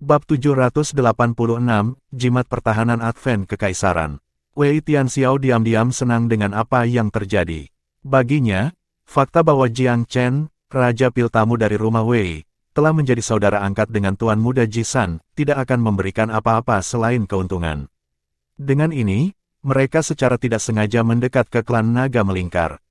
Bab 786, Jimat Pertahanan Advent Kekaisaran. Wei Tianxiao diam-diam senang dengan apa yang terjadi. Baginya, fakta bahwa Jiang Chen, Raja Pil Tamu dari rumah Wei, telah menjadi saudara angkat dengan Tuan Muda Jisan, tidak akan memberikan apa-apa selain keuntungan. Dengan ini, mereka secara tidak sengaja mendekat ke klan naga melingkar.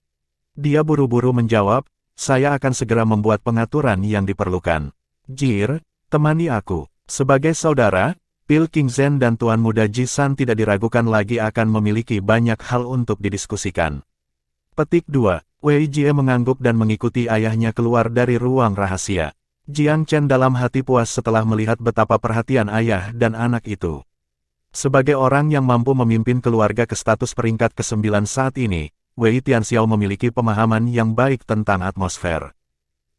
Dia buru-buru menjawab, saya akan segera membuat pengaturan yang diperlukan. Jir, temani aku. Sebagai saudara, Pil Qingzhen dan Tuan Muda Jisan tidak diragukan lagi akan memiliki banyak hal untuk didiskusikan. Petik 2. Wei Jie mengangguk dan mengikuti ayahnya keluar dari ruang rahasia. Jiang Chen dalam hati puas setelah melihat betapa perhatian ayah dan anak itu. Sebagai orang yang mampu memimpin keluarga ke status peringkat ke-9 saat ini, Wei Tianxiao memiliki pemahaman yang baik tentang atmosfer.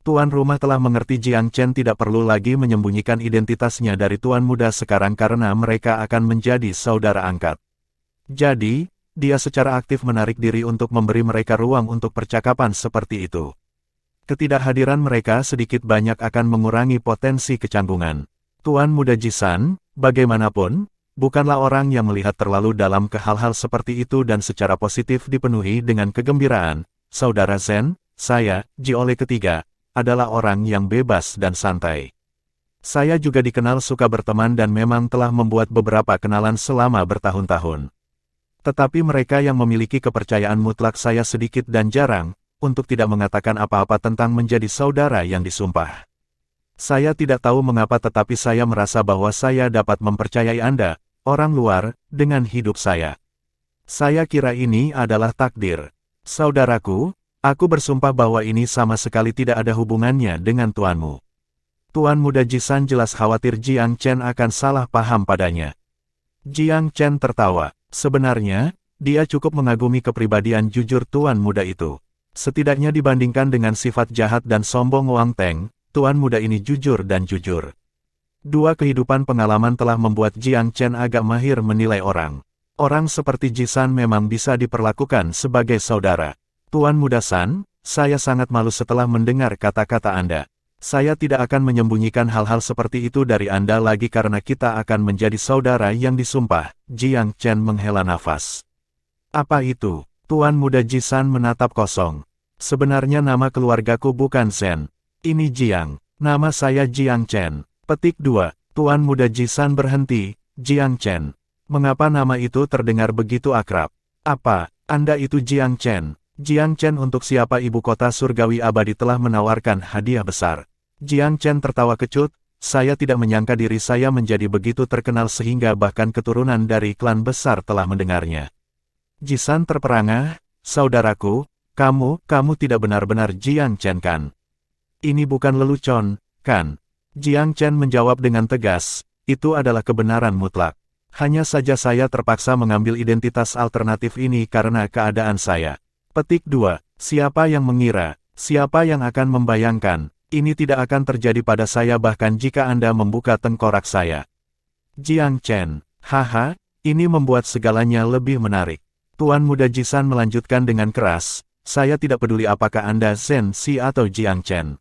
Tuan rumah telah mengerti Jiang Chen tidak perlu lagi menyembunyikan identitasnya dari tuan muda sekarang karena mereka akan menjadi saudara angkat. Jadi, dia secara aktif menarik diri untuk memberi mereka ruang untuk percakapan seperti itu. Ketidakhadiran mereka sedikit banyak akan mengurangi potensi kecanggungan. Tuan Muda Jisan, bagaimanapun, bukanlah orang yang melihat terlalu dalam ke hal-hal seperti itu dan secara positif dipenuhi dengan kegembiraan. Saudara Zen, saya, Jiole ketiga, adalah orang yang bebas dan santai. Saya juga dikenal suka berteman dan memang telah membuat beberapa kenalan selama bertahun-tahun. Tetapi mereka yang memiliki kepercayaan mutlak saya sedikit dan jarang, untuk tidak mengatakan apa-apa tentang menjadi saudara yang disumpah. Saya tidak tahu mengapa tetapi saya merasa bahwa saya dapat mempercayai Anda, orang luar, dengan hidup saya. Saya kira ini adalah takdir. Saudaraku, aku bersumpah bahwa ini sama sekali tidak ada hubungannya dengan tuanmu. Tuan Muda Jisan jelas khawatir Jiang Chen akan salah paham padanya. Jiang Chen tertawa. Sebenarnya, dia cukup mengagumi kepribadian jujur Tuan Muda itu. Setidaknya dibandingkan dengan sifat jahat dan sombong Wang Teng, Tuan Muda ini jujur dan jujur. Dua kehidupan pengalaman telah membuat Jiang Chen agak mahir menilai orang. Orang seperti Jisan memang bisa diperlakukan sebagai saudara. Tuan Muda San, saya sangat malu setelah mendengar kata-kata Anda. Saya tidak akan menyembunyikan hal-hal seperti itu dari Anda lagi karena kita akan menjadi saudara yang disumpah. Jiang Chen menghela nafas. Apa itu? Tuan Muda Jisan menatap kosong. Sebenarnya nama keluargaku bukan Zen. Ini Jiang. Nama saya Jiang Chen. Petik 2. Tuan Muda Jisan berhenti. Jiang Chen. Mengapa nama itu terdengar begitu akrab? Apa, Anda itu Jiang Chen? Jiang Chen untuk siapa ibu kota surgawi abadi telah menawarkan hadiah besar. Jiang Chen tertawa kecut, saya tidak menyangka diri saya menjadi begitu terkenal sehingga bahkan keturunan dari klan besar telah mendengarnya. Jisan terperangah, saudaraku, kamu tidak benar-benar Jiang Chen kan? Ini bukan lelucon, kan? Jiang Chen menjawab dengan tegas, itu adalah kebenaran mutlak. Hanya saja saya terpaksa mengambil identitas alternatif ini karena keadaan saya. Petik 2. Siapa yang mengira, siapa yang akan membayangkan, ini tidak akan terjadi pada saya bahkan jika Anda membuka tengkorak saya. Jiang Chen, haha, ini membuat segalanya lebih menarik. Tuan Muda Jisan melanjutkan dengan keras, saya tidak peduli apakah Anda Zen Si atau Jiang Chen.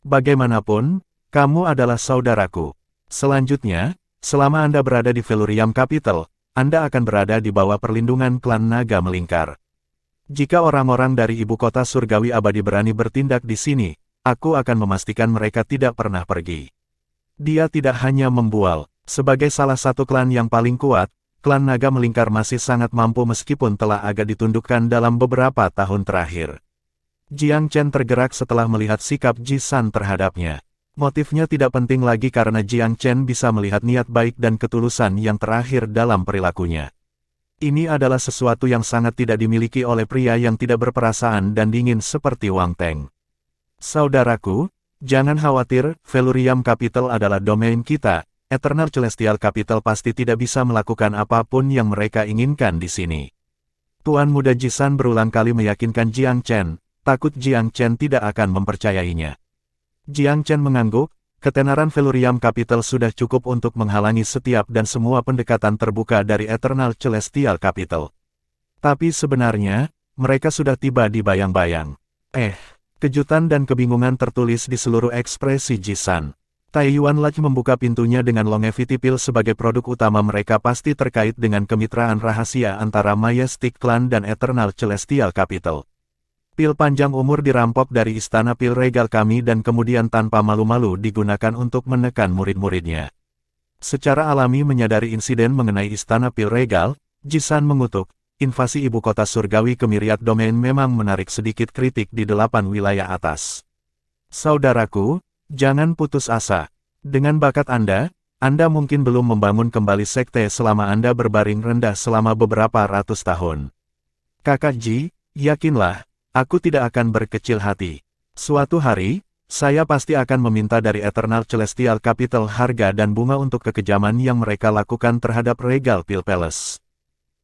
Bagaimanapun, kamu adalah saudaraku. Selanjutnya, selama Anda berada di Velurium Capital, Anda akan berada di bawah perlindungan klan naga melingkar. Jika orang-orang dari ibu kota surgawi abadi berani bertindak di sini, aku akan memastikan mereka tidak pernah pergi. Dia tidak hanya membual. Sebagai salah satu klan yang paling kuat, klan naga melingkar masih sangat mampu meskipun telah agak ditundukkan dalam beberapa tahun terakhir. Jiang Chen tergerak setelah melihat sikap Jisan terhadapnya. Motifnya tidak penting lagi karena Jiang Chen bisa melihat niat baik dan ketulusan yang terakhir dalam perilakunya. Ini adalah sesuatu yang sangat tidak dimiliki oleh pria yang tidak berperasaan dan dingin seperti Wang Teng. Saudaraku, jangan khawatir, Velurium Capital adalah domain kita, Eternal Celestial Capital pasti tidak bisa melakukan apapun yang mereka inginkan di sini. Tuan Muda Jisan berulang kali meyakinkan Jiang Chen, takut Jiang Chen tidak akan mempercayainya. Jiang Chen mengangguk, ketenaran Velurium Capital sudah cukup untuk menghalangi setiap dan semua pendekatan terbuka dari Eternal Celestial Capital. Tapi sebenarnya, mereka sudah tiba di bayang-bayang. Kejutan dan kebingungan tertulis di seluruh ekspresi Jisan. Taiyuan Lach membuka pintunya dengan longevity pill sebagai produk utama mereka pasti terkait dengan kemitraan rahasia antara Majestic Clan dan Eternal Celestial Capital. Pil panjang umur dirampok dari istana pil regal kami dan kemudian tanpa malu-malu digunakan untuk menekan murid-muridnya. Secara alami menyadari insiden mengenai istana pil regal, Jisan mengutuk, invasi ibu kota surgawi ke Myriad Domain memang menarik sedikit kritik di 8 wilayah atas. Saudaraku, jangan putus asa. Dengan bakat Anda mungkin belum membangun kembali sekte selama Anda berbaring rendah selama beberapa ratus tahun. Kakak Ji, yakinlah, aku tidak akan berkecil hati. Suatu hari, saya pasti akan meminta dari Eternal Celestial Capital harga dan bunga untuk kekejaman yang mereka lakukan terhadap Regal Pill Palace.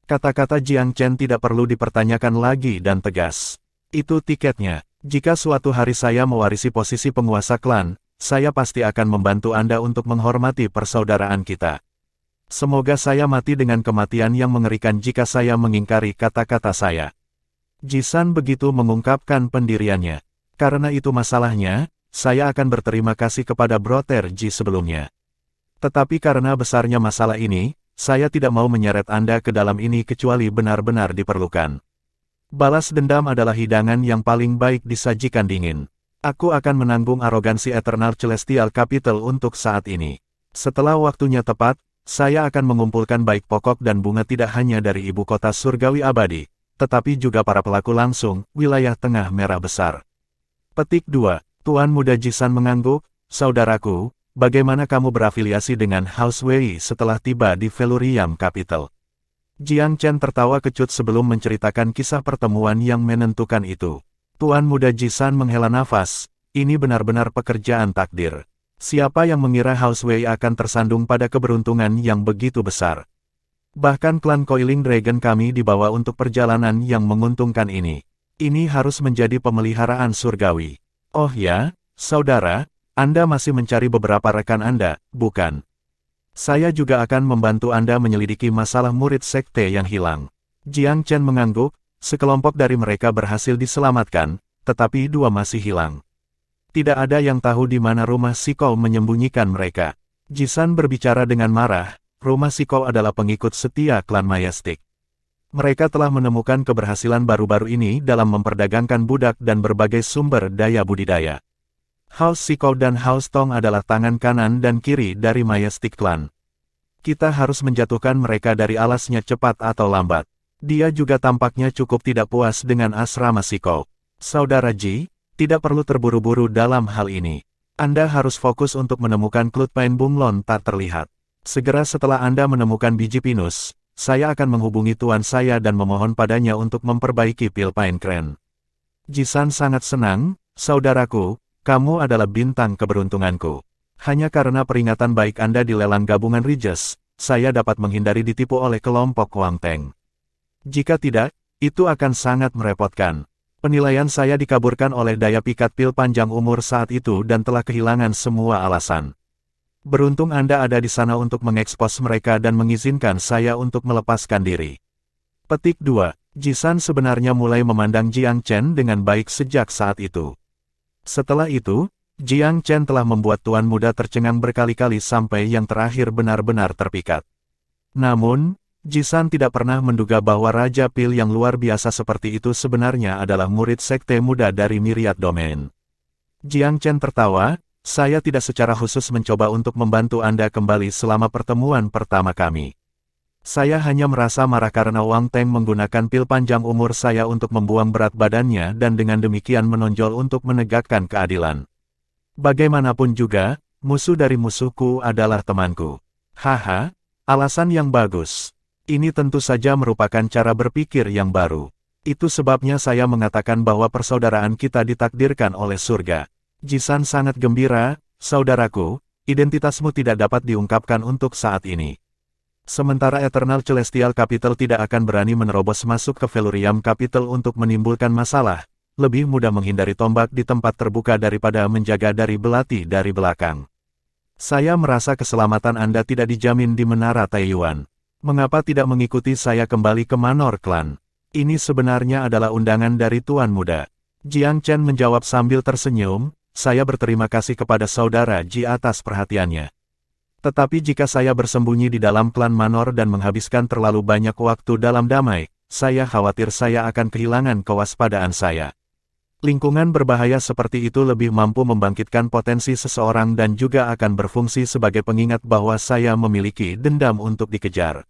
Kata-kata Jiang Chen tidak perlu dipertanyakan lagi dan tegas. Itu tiketnya. Jika suatu hari saya mewarisi posisi penguasa klan, saya pasti akan membantu Anda untuk menghormati persaudaraan kita. Semoga saya mati dengan kematian yang mengerikan jika saya mengingkari kata-kata saya. Jisan begitu mengungkapkan pendiriannya. Karena itu masalahnya, saya akan berterima kasih kepada Brother Ji sebelumnya. Tetapi karena besarnya masalah ini, saya tidak mau menyeret Anda ke dalam ini kecuali benar-benar diperlukan. Balas dendam adalah hidangan yang paling baik disajikan dingin. Aku akan menanggung arogansi Eternal Celestial Capital untuk saat ini. Setelah waktunya tepat, saya akan mengumpulkan baik pokok dan bunga tidak hanya dari ibu kota surgawi abadi, tetapi juga para pelaku langsung, wilayah tengah merah besar. Petik 2. Tuan Muda Jisan mengangguk, saudaraku, bagaimana kamu berafiliasi dengan House Wei setelah tiba di Velurium Capital? Jiang Chen tertawa kecut sebelum menceritakan kisah pertemuan yang menentukan itu. Tuan Muda Jisan menghela nafas, ini benar-benar pekerjaan takdir. Siapa yang mengira House Wei akan tersandung pada keberuntungan yang begitu besar? Bahkan klan Coiling Dragon kami dibawa untuk perjalanan yang menguntungkan ini. Ini harus menjadi pemeliharaan surgawi. Oh ya, saudara, Anda masih mencari beberapa rekan Anda, bukan? Saya juga akan membantu Anda menyelidiki masalah murid sekte yang hilang. Jiang Chen mengangguk, sekelompok dari mereka berhasil diselamatkan, tetapi 2 masih hilang. Tidak ada yang tahu di mana rumah Sikou menyembunyikan mereka. Jisan berbicara dengan marah, rumah Sikou adalah pengikut setia klan Majestic. Mereka telah menemukan keberhasilan baru-baru ini dalam memperdagangkan budak dan berbagai sumber daya budidaya. House Sikou dan House Tong adalah tangan kanan dan kiri dari Majestic Clan. Kita harus menjatuhkan mereka dari alasnya cepat atau lambat. Dia juga tampaknya cukup tidak puas dengan asrama Sikou. Saudara Ji, tidak perlu terburu-buru dalam hal ini. Anda harus fokus untuk menemukan Clutpain Bunglon tak terlihat. Segera setelah Anda menemukan biji pinus, saya akan menghubungi tuan saya dan memohon padanya untuk memperbaiki pil Pine Crane. Jisan sangat senang, saudaraku. Kamu adalah bintang keberuntunganku. Hanya karena peringatan baik Anda di lelang gabungan Regis, saya dapat menghindari ditipu oleh kelompok Wang Teng. Jika tidak, itu akan sangat merepotkan. Penilaian saya dikaburkan oleh daya pikat pil panjang umur saat itu dan telah kehilangan semua alasan. Beruntung Anda ada di sana untuk mengekspos mereka dan mengizinkan saya untuk melepaskan diri. Petik 2. Jisan sebenarnya mulai memandang Jiang Chen dengan baik sejak saat itu. Setelah itu, Jiang Chen telah membuat Tuan Muda tercengang berkali-kali sampai yang terakhir benar-benar terpikat. Namun, Jisan tidak pernah menduga bahwa Raja Pil yang luar biasa seperti itu sebenarnya adalah murid sekte muda dari Myriad Domain. Jiang Chen tertawa, saya tidak secara khusus mencoba untuk membantu Anda kembali selama pertemuan pertama kami. Saya hanya merasa marah karena Wang Teng menggunakan pil panjang umur saya untuk membuang berat badannya dan dengan demikian menonjol untuk menegakkan keadilan. Bagaimanapun juga, musuh dari musuhku adalah temanku. Haha, alasan yang bagus. Ini tentu saja merupakan cara berpikir yang baru. Itu sebabnya saya mengatakan bahwa persaudaraan kita ditakdirkan oleh surga. Jisan sangat gembira, saudaraku, identitasmu tidak dapat diungkapkan untuk saat ini. Sementara Eternal Celestial Capital tidak akan berani menerobos masuk ke Velurium Capital untuk menimbulkan masalah, lebih mudah menghindari tombak di tempat terbuka daripada menjaga dari belati dari belakang. Saya merasa keselamatan Anda tidak dijamin di Menara Taiyuan. Mengapa tidak mengikuti saya kembali ke Manor Clan? Ini sebenarnya adalah undangan dari Tuan Muda. Jiang Chen menjawab sambil tersenyum, saya berterima kasih kepada saudara Ji atas perhatiannya. Tetapi jika saya bersembunyi di dalam klan Manor dan menghabiskan terlalu banyak waktu dalam damai, saya khawatir saya akan kehilangan kewaspadaan saya. Lingkungan berbahaya seperti itu lebih mampu membangkitkan potensi seseorang dan juga akan berfungsi sebagai pengingat bahwa saya memiliki dendam untuk dikejar.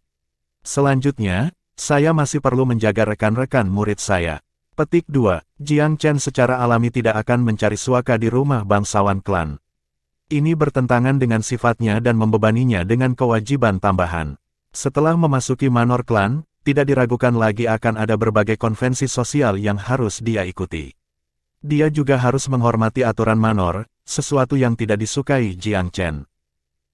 Selanjutnya, saya masih perlu menjaga rekan-rekan murid saya. Petik 2. Jiang Chen secara alami tidak akan mencari suaka di rumah bangsawan klan. Ini bertentangan dengan sifatnya dan membebaninya dengan kewajiban tambahan. Setelah memasuki Manor klan, tidak diragukan lagi akan ada berbagai konvensi sosial yang harus dia ikuti. Dia juga harus menghormati aturan Manor, sesuatu yang tidak disukai Jiang Chen.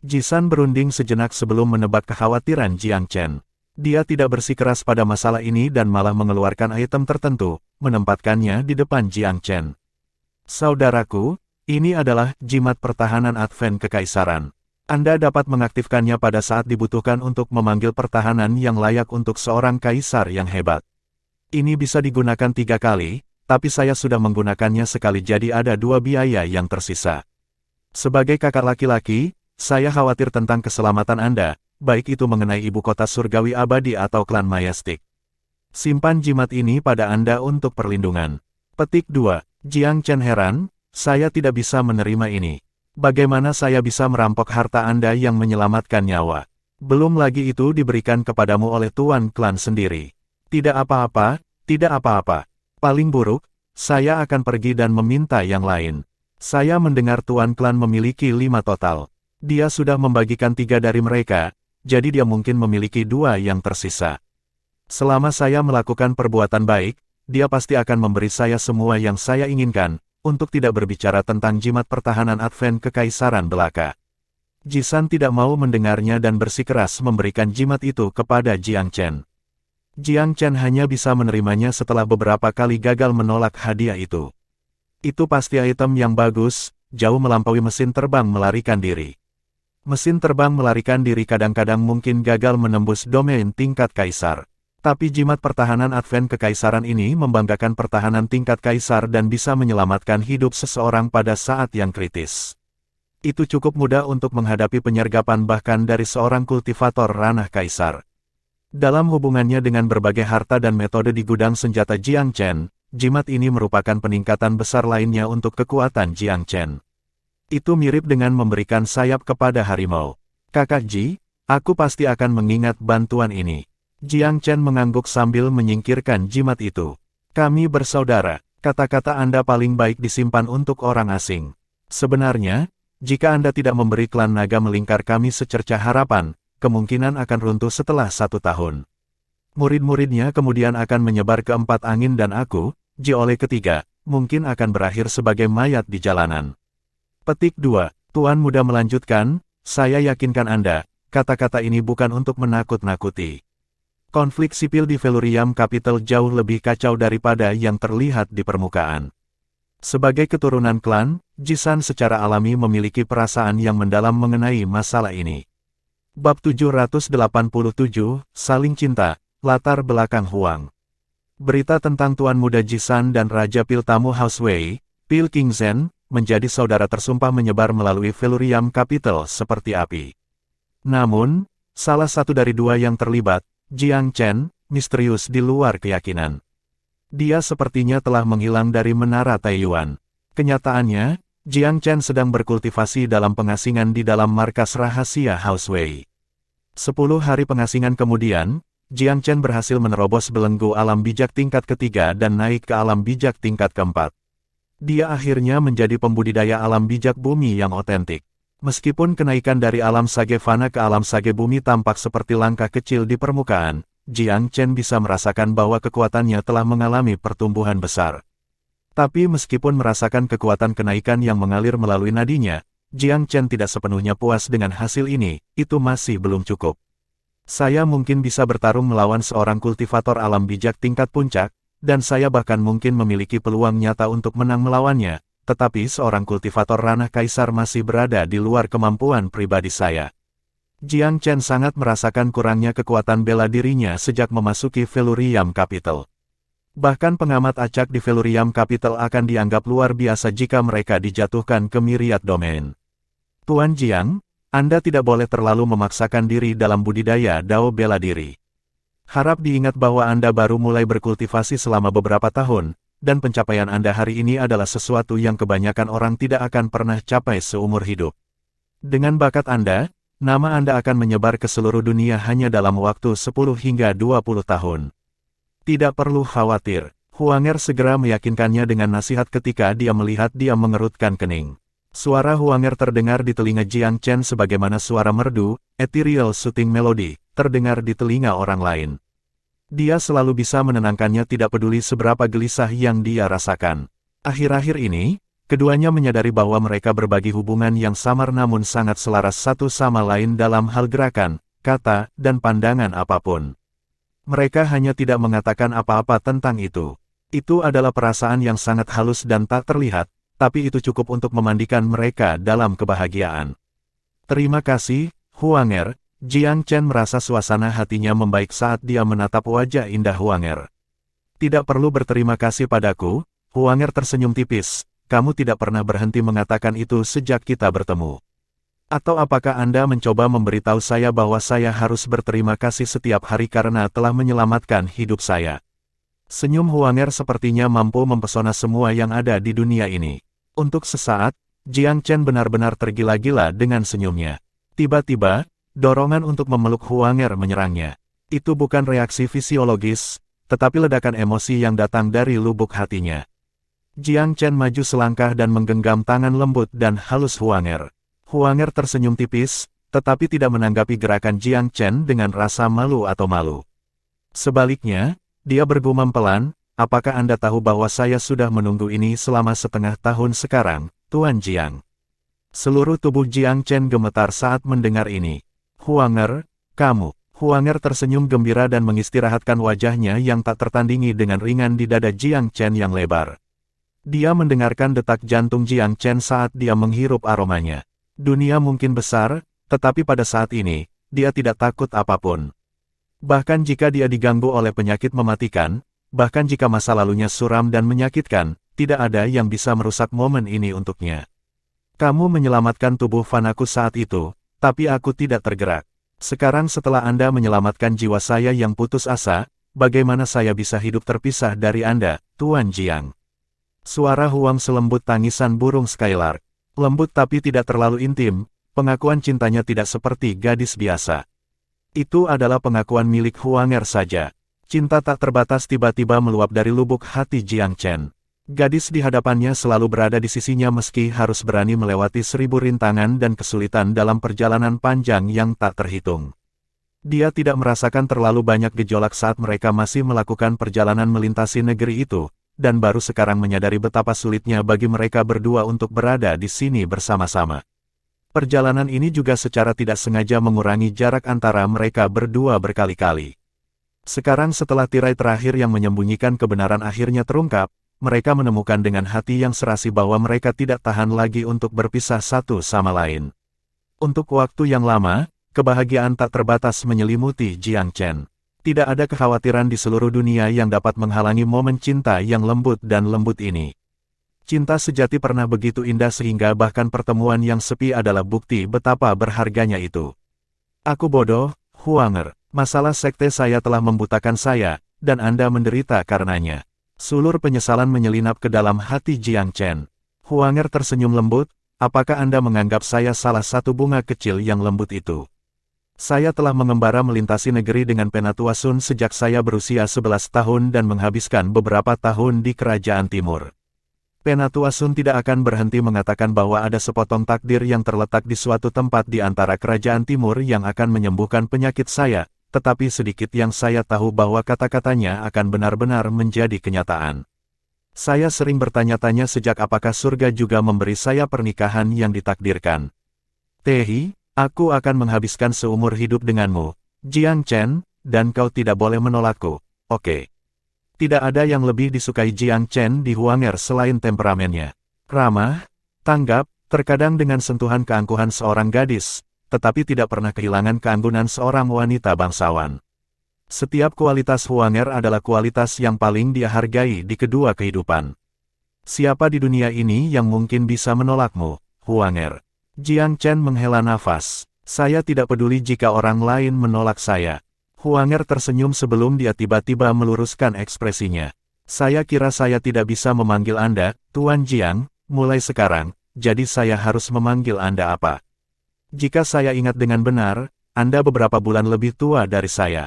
Jisan berunding sejenak sebelum menebak kekhawatiran Jiang Chen. Dia tidak bersikeras pada masalah ini dan malah mengeluarkan item tertentu, menempatkannya di depan Jiang Chen. Saudaraku, ini adalah jimat pertahanan Advent Kekaisaran. Anda dapat mengaktifkannya pada saat dibutuhkan untuk memanggil pertahanan yang layak untuk seorang kaisar yang hebat. Ini bisa digunakan 3 kali, tapi saya sudah menggunakannya sekali jadi ada 2 biaya yang tersisa. Sebagai kakak laki-laki, saya khawatir tentang keselamatan Anda, baik itu mengenai ibu kota surgawi abadi atau klan Mayastik. Simpan jimat ini pada Anda untuk perlindungan. Petik 2. Jiang Chen heran, saya tidak bisa menerima ini. Bagaimana saya bisa merampok harta Anda yang menyelamatkan nyawa? Belum lagi itu diberikan kepadamu oleh tuan klan sendiri. Tidak apa-apa, tidak apa-apa. Paling buruk, saya akan pergi dan meminta yang lain. Saya mendengar tuan klan memiliki 5 total. Dia sudah membagikan 3 dari mereka, jadi dia mungkin memiliki 2 yang tersisa. Selama saya melakukan perbuatan baik, dia pasti akan memberi saya semua yang saya inginkan, untuk tidak berbicara tentang jimat pertahanan Advent Kekaisaran belaka. Jisan tidak mau mendengarnya dan bersikeras memberikan jimat itu kepada Jiang Chen. Jiang Chen hanya bisa menerimanya setelah beberapa kali gagal menolak hadiah itu. Itu pasti item yang bagus, jauh melampaui mesin terbang melarikan diri. Mesin terbang melarikan diri kadang-kadang mungkin gagal menembus domain tingkat kaisar. Tapi jimat pertahanan Advent Kekaisaran ini membanggakan pertahanan tingkat kaisar dan bisa menyelamatkan hidup seseorang pada saat yang kritis. Itu cukup mudah untuk menghadapi penyergapan bahkan dari seorang kultivator ranah kaisar. Dalam hubungannya dengan berbagai harta dan metode di gudang senjata Jiang Chen, jimat ini merupakan peningkatan besar lainnya untuk kekuatan Jiang Chen. Itu mirip dengan memberikan sayap kepada harimau. Kakak Ji, aku pasti akan mengingat bantuan ini. Jiang Chen mengangguk sambil menyingkirkan jimat itu. Kami bersaudara, kata-kata Anda paling baik disimpan untuk orang asing. Sebenarnya, jika Anda tidak memberi klan naga melingkar kami secercah harapan, kemungkinan akan runtuh setelah 1 tahun. Murid-muridnya kemudian akan menyebar ke 4 angin dan aku, Ji oleh ketiga, mungkin akan berakhir sebagai mayat di jalanan. Petik 2. Tuan Muda melanjutkan, saya yakinkan Anda, kata-kata ini bukan untuk menakut-nakuti. Konflik sipil di Velurium Capital jauh lebih kacau daripada yang terlihat di permukaan. Sebagai keturunan klan, Jisan secara alami memiliki perasaan yang mendalam mengenai masalah ini. Bab 787, Saling Cinta, Latar Belakang Huang. Berita tentang Tuan Muda Jisan dan Raja Pil Tamu House Wei, Pil King Zhen, menjadi saudara tersumpah menyebar melalui Velurium Capital seperti api. Namun, salah satu dari 2 yang terlibat, Jiang Chen, misterius di luar keyakinan. Dia sepertinya telah menghilang dari Menara Taiyuan. Kenyataannya, Jiang Chen sedang berkultivasi dalam pengasingan di dalam markas rahasia House Wei. 10 hari pengasingan kemudian, Jiang Chen berhasil menerobos belenggu alam bijak tingkat ketiga dan naik ke alam bijak tingkat keempat. Dia akhirnya menjadi pembudidaya alam bijak bumi yang otentik. Meskipun kenaikan dari alam sage fana ke alam sage bumi tampak seperti langkah kecil di permukaan, Jiang Chen bisa merasakan bahwa kekuatannya telah mengalami pertumbuhan besar. Tapi meskipun merasakan kekuatan kenaikan yang mengalir melalui nadinya, Jiang Chen tidak sepenuhnya puas dengan hasil ini, itu masih belum cukup. Saya mungkin bisa bertarung melawan seorang kultivator alam bijak tingkat puncak, dan saya bahkan mungkin memiliki peluang nyata untuk menang melawannya, tetapi seorang kultivator ranah kaisar masih berada di luar kemampuan pribadi saya. Jiang Chen sangat merasakan kurangnya kekuatan bela dirinya sejak memasuki Velurium Capital. Bahkan pengamat acak di Velurium Capital akan dianggap luar biasa jika mereka dijatuhkan ke Myriad Domain. Tuan Jiang, Anda tidak boleh terlalu memaksakan diri dalam budidaya dao bela diri. Harap diingat bahwa Anda baru mulai berkultivasi selama beberapa tahun, dan pencapaian Anda hari ini adalah sesuatu yang kebanyakan orang tidak akan pernah capai seumur hidup. Dengan bakat Anda, nama Anda akan menyebar ke seluruh dunia hanya dalam waktu 10 hingga 20 tahun. Tidak perlu khawatir, Huanger segera meyakinkannya dengan nasihat ketika dia melihat dia mengerutkan kening. Suara Huanger terdengar di telinga Jiang Chen sebagaimana suara merdu, ethereal soothing melody, terdengar di telinga orang lain. Dia selalu bisa menenangkannya tidak peduli seberapa gelisah yang dia rasakan. Akhir-akhir ini, keduanya menyadari bahwa mereka berbagi hubungan yang samar namun sangat selaras satu sama lain dalam hal gerakan, kata, dan pandangan apapun. Mereka hanya tidak mengatakan apa-apa tentang itu. Itu adalah perasaan yang sangat halus dan tak terlihat, tapi itu cukup untuk memandikan mereka dalam kebahagiaan. Terima kasih, Huanger. Jiang Chen merasa suasana hatinya membaik saat dia menatap wajah indah Huanger. Tidak perlu berterima kasih padaku, Huanger tersenyum tipis. Kamu tidak pernah berhenti mengatakan itu sejak kita bertemu. Atau apakah Anda mencoba memberitahu saya bahwa saya harus berterima kasih setiap hari karena telah menyelamatkan hidup saya? Senyum Huanger sepertinya mampu mempesona semua yang ada di dunia ini. Untuk sesaat, Jiang Chen benar-benar tergila-gila dengan senyumnya. Tiba-tiba, dorongan untuk memeluk Huanger menyerangnya. Itu bukan reaksi fisiologis, tetapi ledakan emosi yang datang dari lubuk hatinya. Jiang Chen maju selangkah dan menggenggam tangan lembut dan halus Huanger. Huanger tersenyum tipis, tetapi tidak menanggapi gerakan Jiang Chen dengan rasa malu atau malu. Sebaliknya, dia bergumam pelan, apakah Anda tahu bahwa saya sudah menunggu ini selama setengah tahun sekarang, Tuan Jiang? Seluruh tubuh Jiang Chen gemetar saat mendengar ini. Huanger, kamu. Huanger tersenyum gembira dan mengistirahatkan wajahnya yang tak tertandingi dengan ringan di dada Jiang Chen yang lebar. Dia mendengarkan detak jantung Jiang Chen saat dia menghirup aromanya. Dunia mungkin besar, tetapi pada saat ini, dia tidak takut apapun. Bahkan jika dia diganggu oleh penyakit mematikan, bahkan jika masa lalunya suram dan menyakitkan, tidak ada yang bisa merusak momen ini untuknya. Kamu menyelamatkan tubuh fanaku saat itu, tapi aku tidak tergerak. Sekarang setelah Anda menyelamatkan jiwa saya yang putus asa, bagaimana saya bisa hidup terpisah dari Anda, Tuan Jiang? Suara Huang selembut tangisan burung skylark. Lembut tapi tidak terlalu intim, pengakuan cintanya tidak seperti gadis biasa. Itu adalah pengakuan milik Huanger saja. Cinta tak terbatas tiba-tiba meluap dari lubuk hati Jiang Chen. Gadis di hadapannya selalu berada di sisinya meski harus berani melewati 1000 rintangan dan kesulitan dalam perjalanan panjang yang tak terhitung. Dia tidak merasakan terlalu banyak gejolak saat mereka masih melakukan perjalanan melintasi negeri itu, dan baru sekarang menyadari betapa sulitnya bagi mereka berdua untuk berada di sini bersama-sama. Perjalanan ini juga secara tidak sengaja mengurangi jarak antara mereka berdua berkali-kali. Sekarang setelah tirai terakhir yang menyembunyikan kebenaran akhirnya terungkap, mereka menemukan dengan hati yang serasi bahwa mereka tidak tahan lagi untuk berpisah satu sama lain. Untuk waktu yang lama, kebahagiaan tak terbatas menyelimuti Jiang Chen. Tidak ada kekhawatiran di seluruh dunia yang dapat menghalangi momen cinta yang lembut dan lembut ini. Cinta sejati pernah begitu indah sehingga bahkan pertemuan yang sepi adalah bukti betapa berharganya itu. Aku bodoh, Huanger. Masalah sekte saya telah membutakan saya, dan Anda menderita karenanya. Sulur penyesalan menyelinap ke dalam hati Jiang Chen. Huanger tersenyum lembut, apakah Anda menganggap saya salah satu bunga kecil yang lembut itu? Saya telah mengembara melintasi negeri dengan Penatua Sun sejak saya berusia 11 tahun dan menghabiskan beberapa tahun di Kerajaan Timur. Penatua Sun tidak akan berhenti mengatakan bahwa ada sepotong takdir yang terletak di suatu tempat di antara Kerajaan Timur yang akan menyembuhkan penyakit saya, tetapi sedikit yang saya tahu bahwa kata-katanya akan benar-benar menjadi kenyataan. Saya sering bertanya-tanya sejak apakah surga juga memberi saya pernikahan yang ditakdirkan. Tehi, aku akan menghabiskan seumur hidup denganmu, Jiang Chen, dan kau tidak boleh menolakku, oke? Tidak ada yang lebih disukai Jiang Chen di Huanger selain temperamennya. Ramah, tanggap, terkadang dengan sentuhan keangkuhan seorang gadis, tetapi tidak pernah kehilangan keanggunan seorang wanita bangsawan. Setiap kualitas Huanger adalah kualitas yang paling dia hargai di kedua kehidupan. Siapa di dunia ini yang mungkin bisa menolakmu, Huanger? Jiang Chen menghela nafas. Saya tidak peduli jika orang lain menolak saya. Huanger tersenyum sebelum dia tiba-tiba meluruskan ekspresinya. Saya kira saya tidak bisa memanggil Anda, Tuan Jiang, mulai sekarang, jadi saya harus memanggil Anda apa? Jika saya ingat dengan benar, Anda beberapa bulan lebih tua dari saya.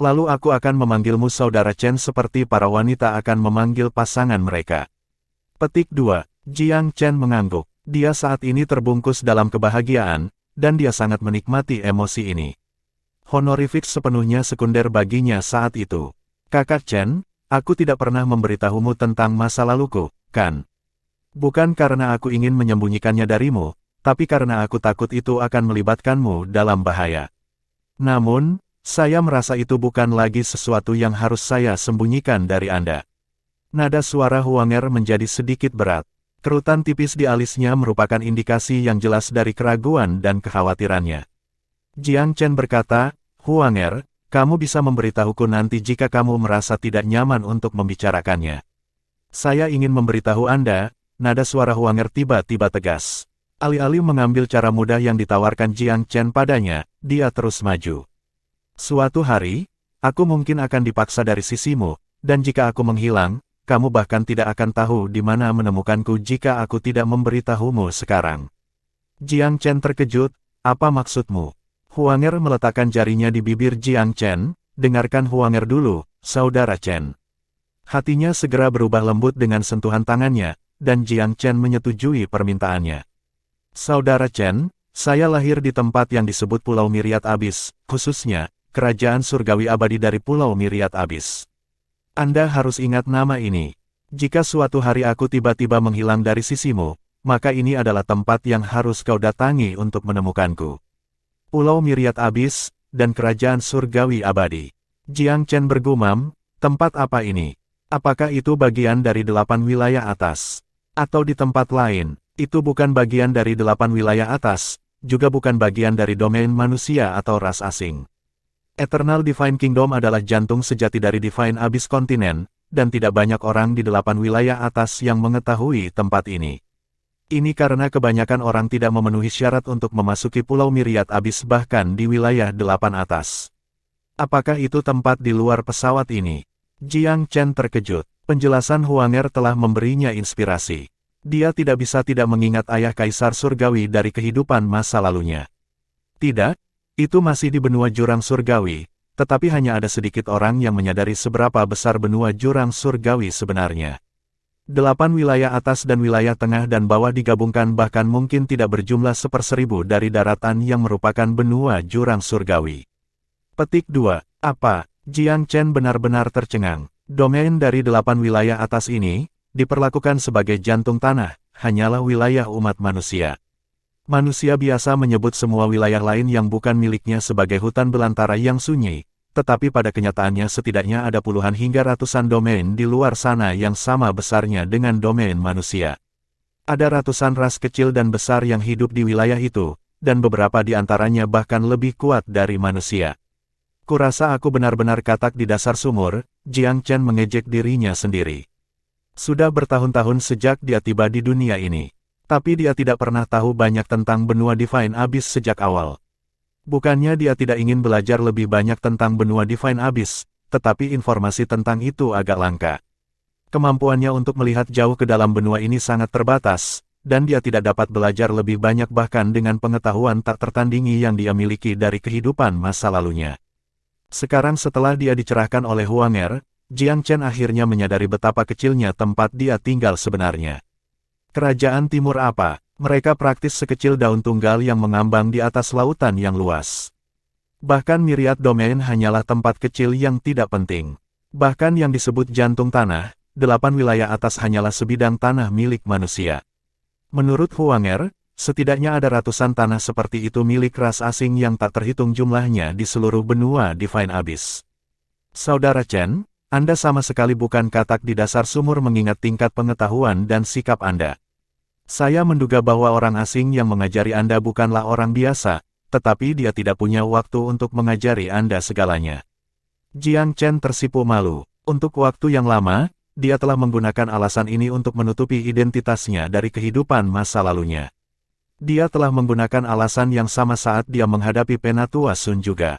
Lalu aku akan memanggilmu Saudara Chen seperti para wanita akan memanggil pasangan mereka. Petik 2. Jiang Chen mengangguk. Dia saat ini terbungkus dalam kebahagiaan, dan dia sangat menikmati emosi ini. Honorific sepenuhnya sekunder baginya saat itu. Kakak Chen, aku tidak pernah memberitahumu tentang masa laluku, kan? Bukan karena aku ingin menyembunyikannya darimu, tapi karena aku takut itu akan melibatkanmu dalam bahaya. Namun, saya merasa itu bukan lagi sesuatu yang harus saya sembunyikan dari Anda. Nada suara Huanger menjadi sedikit berat. Kerutan tipis di alisnya merupakan indikasi yang jelas dari keraguan dan kekhawatirannya. Jiang Chen berkata, Huanger, kamu bisa memberitahuku nanti jika kamu merasa tidak nyaman untuk membicarakannya. Saya ingin memberitahu Anda, nada suara Huanger tiba-tiba tegas. Alih-alih mengambil cara mudah yang ditawarkan Jiang Chen padanya, dia terus maju. Suatu hari, aku mungkin akan dipaksa dari sisimu, dan jika aku menghilang, kamu bahkan tidak akan tahu di mana menemukanku jika aku tidak memberitahumu sekarang. Jiang Chen terkejut, apa maksudmu? Huanger meletakkan jarinya di bibir Jiang Chen, dengarkan Huanger dulu, Saudara Chen. Hatinya segera berubah lembut dengan sentuhan tangannya, dan Jiang Chen menyetujui permintaannya. Saudara Chen, saya lahir di tempat yang disebut Pulau Myriad Abyss, khususnya, Kerajaan Surgawi Abadi dari Pulau Myriad Abyss. Anda harus ingat nama ini. Jika suatu hari aku tiba-tiba menghilang dari sisimu, maka ini adalah tempat yang harus kau datangi untuk menemukanku. Pulau Myriad Abyss, dan Kerajaan Surgawi Abadi. Jiang Chen bergumam, tempat apa ini? Apakah itu bagian dari 8 wilayah atas? Atau di tempat lain, itu bukan bagian dari 8 wilayah atas, juga bukan bagian dari domain manusia atau ras asing. Eternal Divine Kingdom adalah jantung sejati dari Divine Abyss Continent, dan tidak banyak orang di 8 wilayah atas yang mengetahui tempat ini. Ini karena kebanyakan orang tidak memenuhi syarat untuk memasuki Pulau Myriad Abyss bahkan di wilayah 8 atas. Apakah itu tempat di luar pesawat ini? Jiang Chen terkejut. Penjelasan Huanger telah memberinya inspirasi. Dia tidak bisa tidak mengingat ayah Kaisar Surgawi dari kehidupan masa lalunya. Tidak, itu masih di benua jurang surgawi, tetapi hanya ada sedikit orang yang menyadari seberapa besar benua jurang surgawi sebenarnya. 8 wilayah atas dan wilayah tengah dan bawah digabungkan bahkan mungkin tidak berjumlah 1/1000 dari daratan yang merupakan benua jurang surgawi. Petik 2. Apa? Jiang Chen benar-benar tercengang. Domain dari 8 wilayah atas ini, diperlakukan sebagai jantung tanah, hanyalah wilayah umat manusia. Manusia biasa menyebut semua wilayah lain yang bukan miliknya sebagai hutan belantara yang sunyi, tetapi pada kenyataannya setidaknya ada puluhan hingga ratusan domain di luar sana yang sama besarnya dengan domain manusia. Ada ratusan ras kecil dan besar yang hidup di wilayah itu, dan beberapa di antaranya bahkan lebih kuat dari manusia. Kurasa aku benar-benar katak di dasar sumur, Jiang Chen mengejek dirinya sendiri. Sudah bertahun-tahun sejak dia tiba di dunia ini. Tapi dia tidak pernah tahu banyak tentang benua Divine Abyss sejak awal. Bukannya dia tidak ingin belajar lebih banyak tentang benua Divine Abyss, tetapi informasi tentang itu agak langka. Kemampuannya untuk melihat jauh ke dalam benua ini sangat terbatas, dan dia tidak dapat belajar lebih banyak bahkan dengan pengetahuan tak tertandingi yang dia miliki dari kehidupan masa lalunya. Sekarang setelah dia dicerahkan oleh Huanger, Jiang Chen akhirnya menyadari betapa kecilnya tempat dia tinggal sebenarnya. Kerajaan Timur apa? Mereka praktis sekecil daun tunggal yang mengambang di atas lautan yang luas. Bahkan Myriad Domain hanyalah tempat kecil yang tidak penting. Bahkan yang disebut jantung tanah, 8 wilayah atas hanyalah sebidang tanah milik manusia. Menurut Huanger, setidaknya ada ratusan tanah seperti itu milik ras asing yang tak terhitung jumlahnya di seluruh benua Divine Abyss. Saudara Chen, Anda sama sekali bukan katak di dasar sumur mengingat tingkat pengetahuan dan sikap Anda. Saya menduga bahwa orang asing yang mengajari Anda bukanlah orang biasa, tetapi dia tidak punya waktu untuk mengajari Anda segalanya. Jiang Chen tersipu malu. Untuk waktu yang lama, dia telah menggunakan alasan ini untuk menutupi identitasnya dari kehidupan masa lalunya. Dia telah menggunakan alasan yang sama saat dia menghadapi Penatua Sun juga.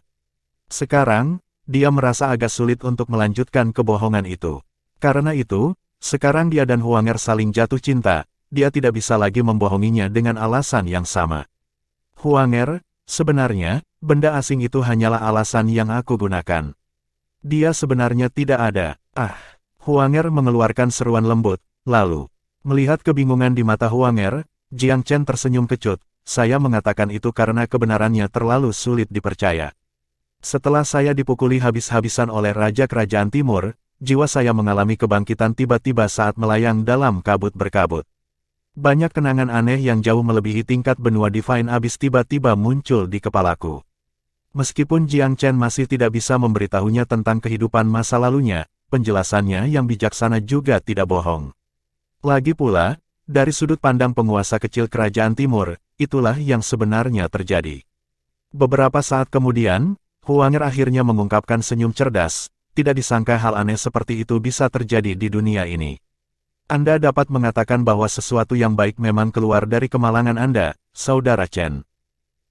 Sekarang, dia merasa agak sulit untuk melanjutkan kebohongan itu. Karena itu, sekarang dia dan Huanger saling jatuh cinta, dia tidak bisa lagi membohonginya dengan alasan yang sama. Huanger, sebenarnya, benda asing itu hanyalah alasan yang aku gunakan. Dia sebenarnya tidak ada. Huanger mengeluarkan seruan lembut, lalu, melihat kebingungan di mata Huanger, Jiang Chen tersenyum kecut. Saya mengatakan itu karena kebenarannya terlalu sulit dipercaya. Setelah saya dipukuli habis-habisan oleh Raja Kerajaan Timur, jiwa saya mengalami kebangkitan tiba-tiba saat melayang dalam kabut berkabut. Banyak kenangan aneh yang jauh melebihi tingkat benua Divine Abyss tiba-tiba muncul di kepalaku. Meskipun Jiang Chen masih tidak bisa memberitahunya tentang kehidupan masa lalunya, penjelasannya yang bijaksana juga tidak bohong. Lagi pula, dari sudut pandang penguasa kecil Kerajaan Timur, itulah yang sebenarnya terjadi. Beberapa saat kemudian, Huanger akhirnya mengungkapkan senyum cerdas. Tidak disangka hal aneh seperti itu bisa terjadi di dunia ini. Anda dapat mengatakan bahwa sesuatu yang baik memang keluar dari kemalangan Anda, Saudara Chen.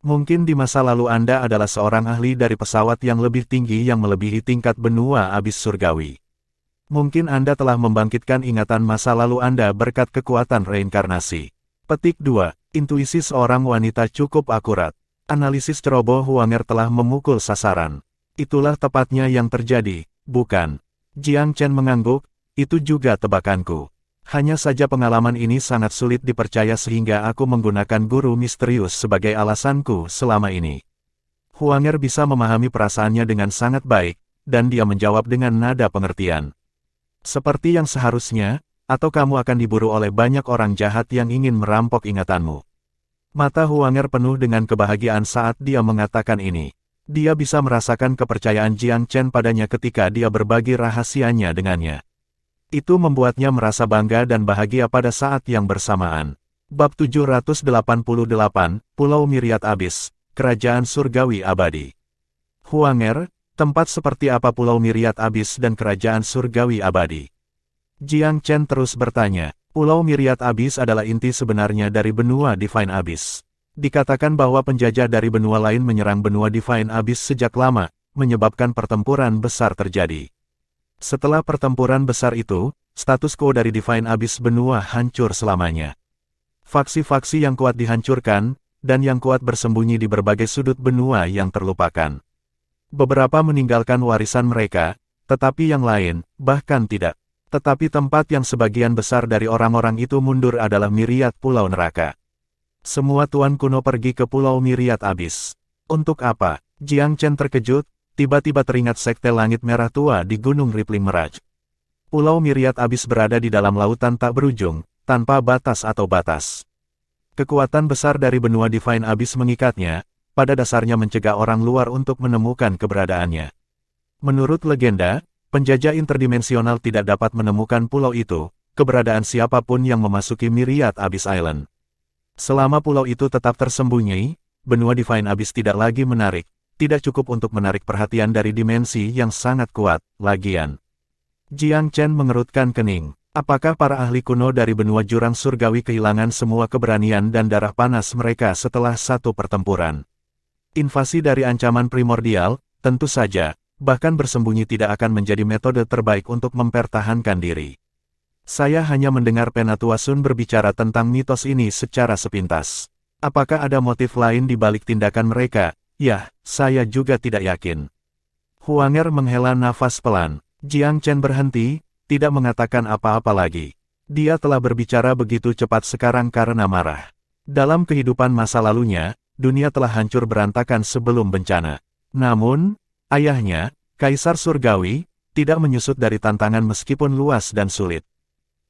Mungkin di masa lalu Anda adalah seorang ahli dari pesawat yang lebih tinggi yang melebihi tingkat benua abis surgawi. Mungkin Anda telah membangkitkan ingatan masa lalu Anda berkat kekuatan reinkarnasi. Petik 2. Intuisi seorang wanita cukup akurat. Analisis ceroboh Huanger telah memukul sasaran. Itulah tepatnya yang terjadi, bukan? Jiang Chen mengangguk, itu juga tebakanku. Hanya saja pengalaman ini sangat sulit dipercaya sehingga aku menggunakan guru misterius sebagai alasanku selama ini. Huanger bisa memahami perasaannya dengan sangat baik, dan dia menjawab dengan nada pengertian. Seperti yang seharusnya, atau kamu akan diburu oleh banyak orang jahat yang ingin merampok ingatanmu. Mata Huanger penuh dengan kebahagiaan saat dia mengatakan ini. Dia bisa merasakan kepercayaan Jiang Chen padanya ketika dia berbagi rahasianya dengannya. Itu membuatnya merasa bangga dan bahagia pada saat yang bersamaan. Bab 788, Pulau Myriad Abyss, Kerajaan Surgawi Abadi. Huanger, tempat seperti apa Pulau Myriad Abyss dan Kerajaan Surgawi Abadi? Jiang Chen terus bertanya. Pulau Myriad Abyss adalah inti sebenarnya dari benua Divine Abyss. Dikatakan bahwa penjajah dari benua lain menyerang benua Divine Abyss sejak lama, menyebabkan pertempuran besar terjadi. Setelah pertempuran besar itu, status quo dari Divine Abyss benua hancur selamanya. Faksi-faksi yang kuat dihancurkan, dan yang kuat bersembunyi di berbagai sudut benua yang terlupakan. Beberapa meninggalkan warisan mereka, tetapi yang lain, bahkan tidak. Tetapi tempat yang sebagian besar dari orang-orang itu mundur adalah Myriad Pulau Neraka. Semua tuan kuno pergi ke Pulau Myriad Abyss. Untuk apa? Jiang Chen terkejut. Tiba-tiba teringat sekte langit merah tua di Gunung Rippling Mirage. Pulau Myriad Abyss berada di dalam lautan tak berujung, tanpa batas atau batas. Kekuatan besar dari benua Divine Abyss mengikatnya, pada dasarnya mencegah orang luar untuk menemukan keberadaannya. Menurut legenda, penjajah interdimensional tidak dapat menemukan pulau itu, keberadaan siapapun yang memasuki Myriad Abyss Island. Selama pulau itu tetap tersembunyi, benua Divine Abyss tidak lagi menarik. Tidak cukup untuk menarik perhatian dari dimensi yang sangat kuat, lagian. Jiang Chen mengerutkan kening. Apakah para ahli kuno dari benua jurang surgawi kehilangan semua keberanian dan darah panas mereka setelah satu pertempuran? Invasi dari ancaman primordial, tentu saja, bahkan bersembunyi tidak akan menjadi metode terbaik untuk mempertahankan diri. Saya hanya mendengar Penatua Sun berbicara tentang mitos ini secara sepintas. Apakah ada motif lain di balik tindakan mereka? Ya, saya juga tidak yakin. Huanger menghela nafas pelan. Jiang Chen berhenti, tidak mengatakan apa-apa lagi. Dia telah berbicara begitu cepat sekarang karena marah. Dalam kehidupan masa lalunya, dunia telah hancur berantakan sebelum bencana. Namun, ayahnya, Kaisar Surgawi, tidak menyusut dari tantangan meskipun luas dan sulit.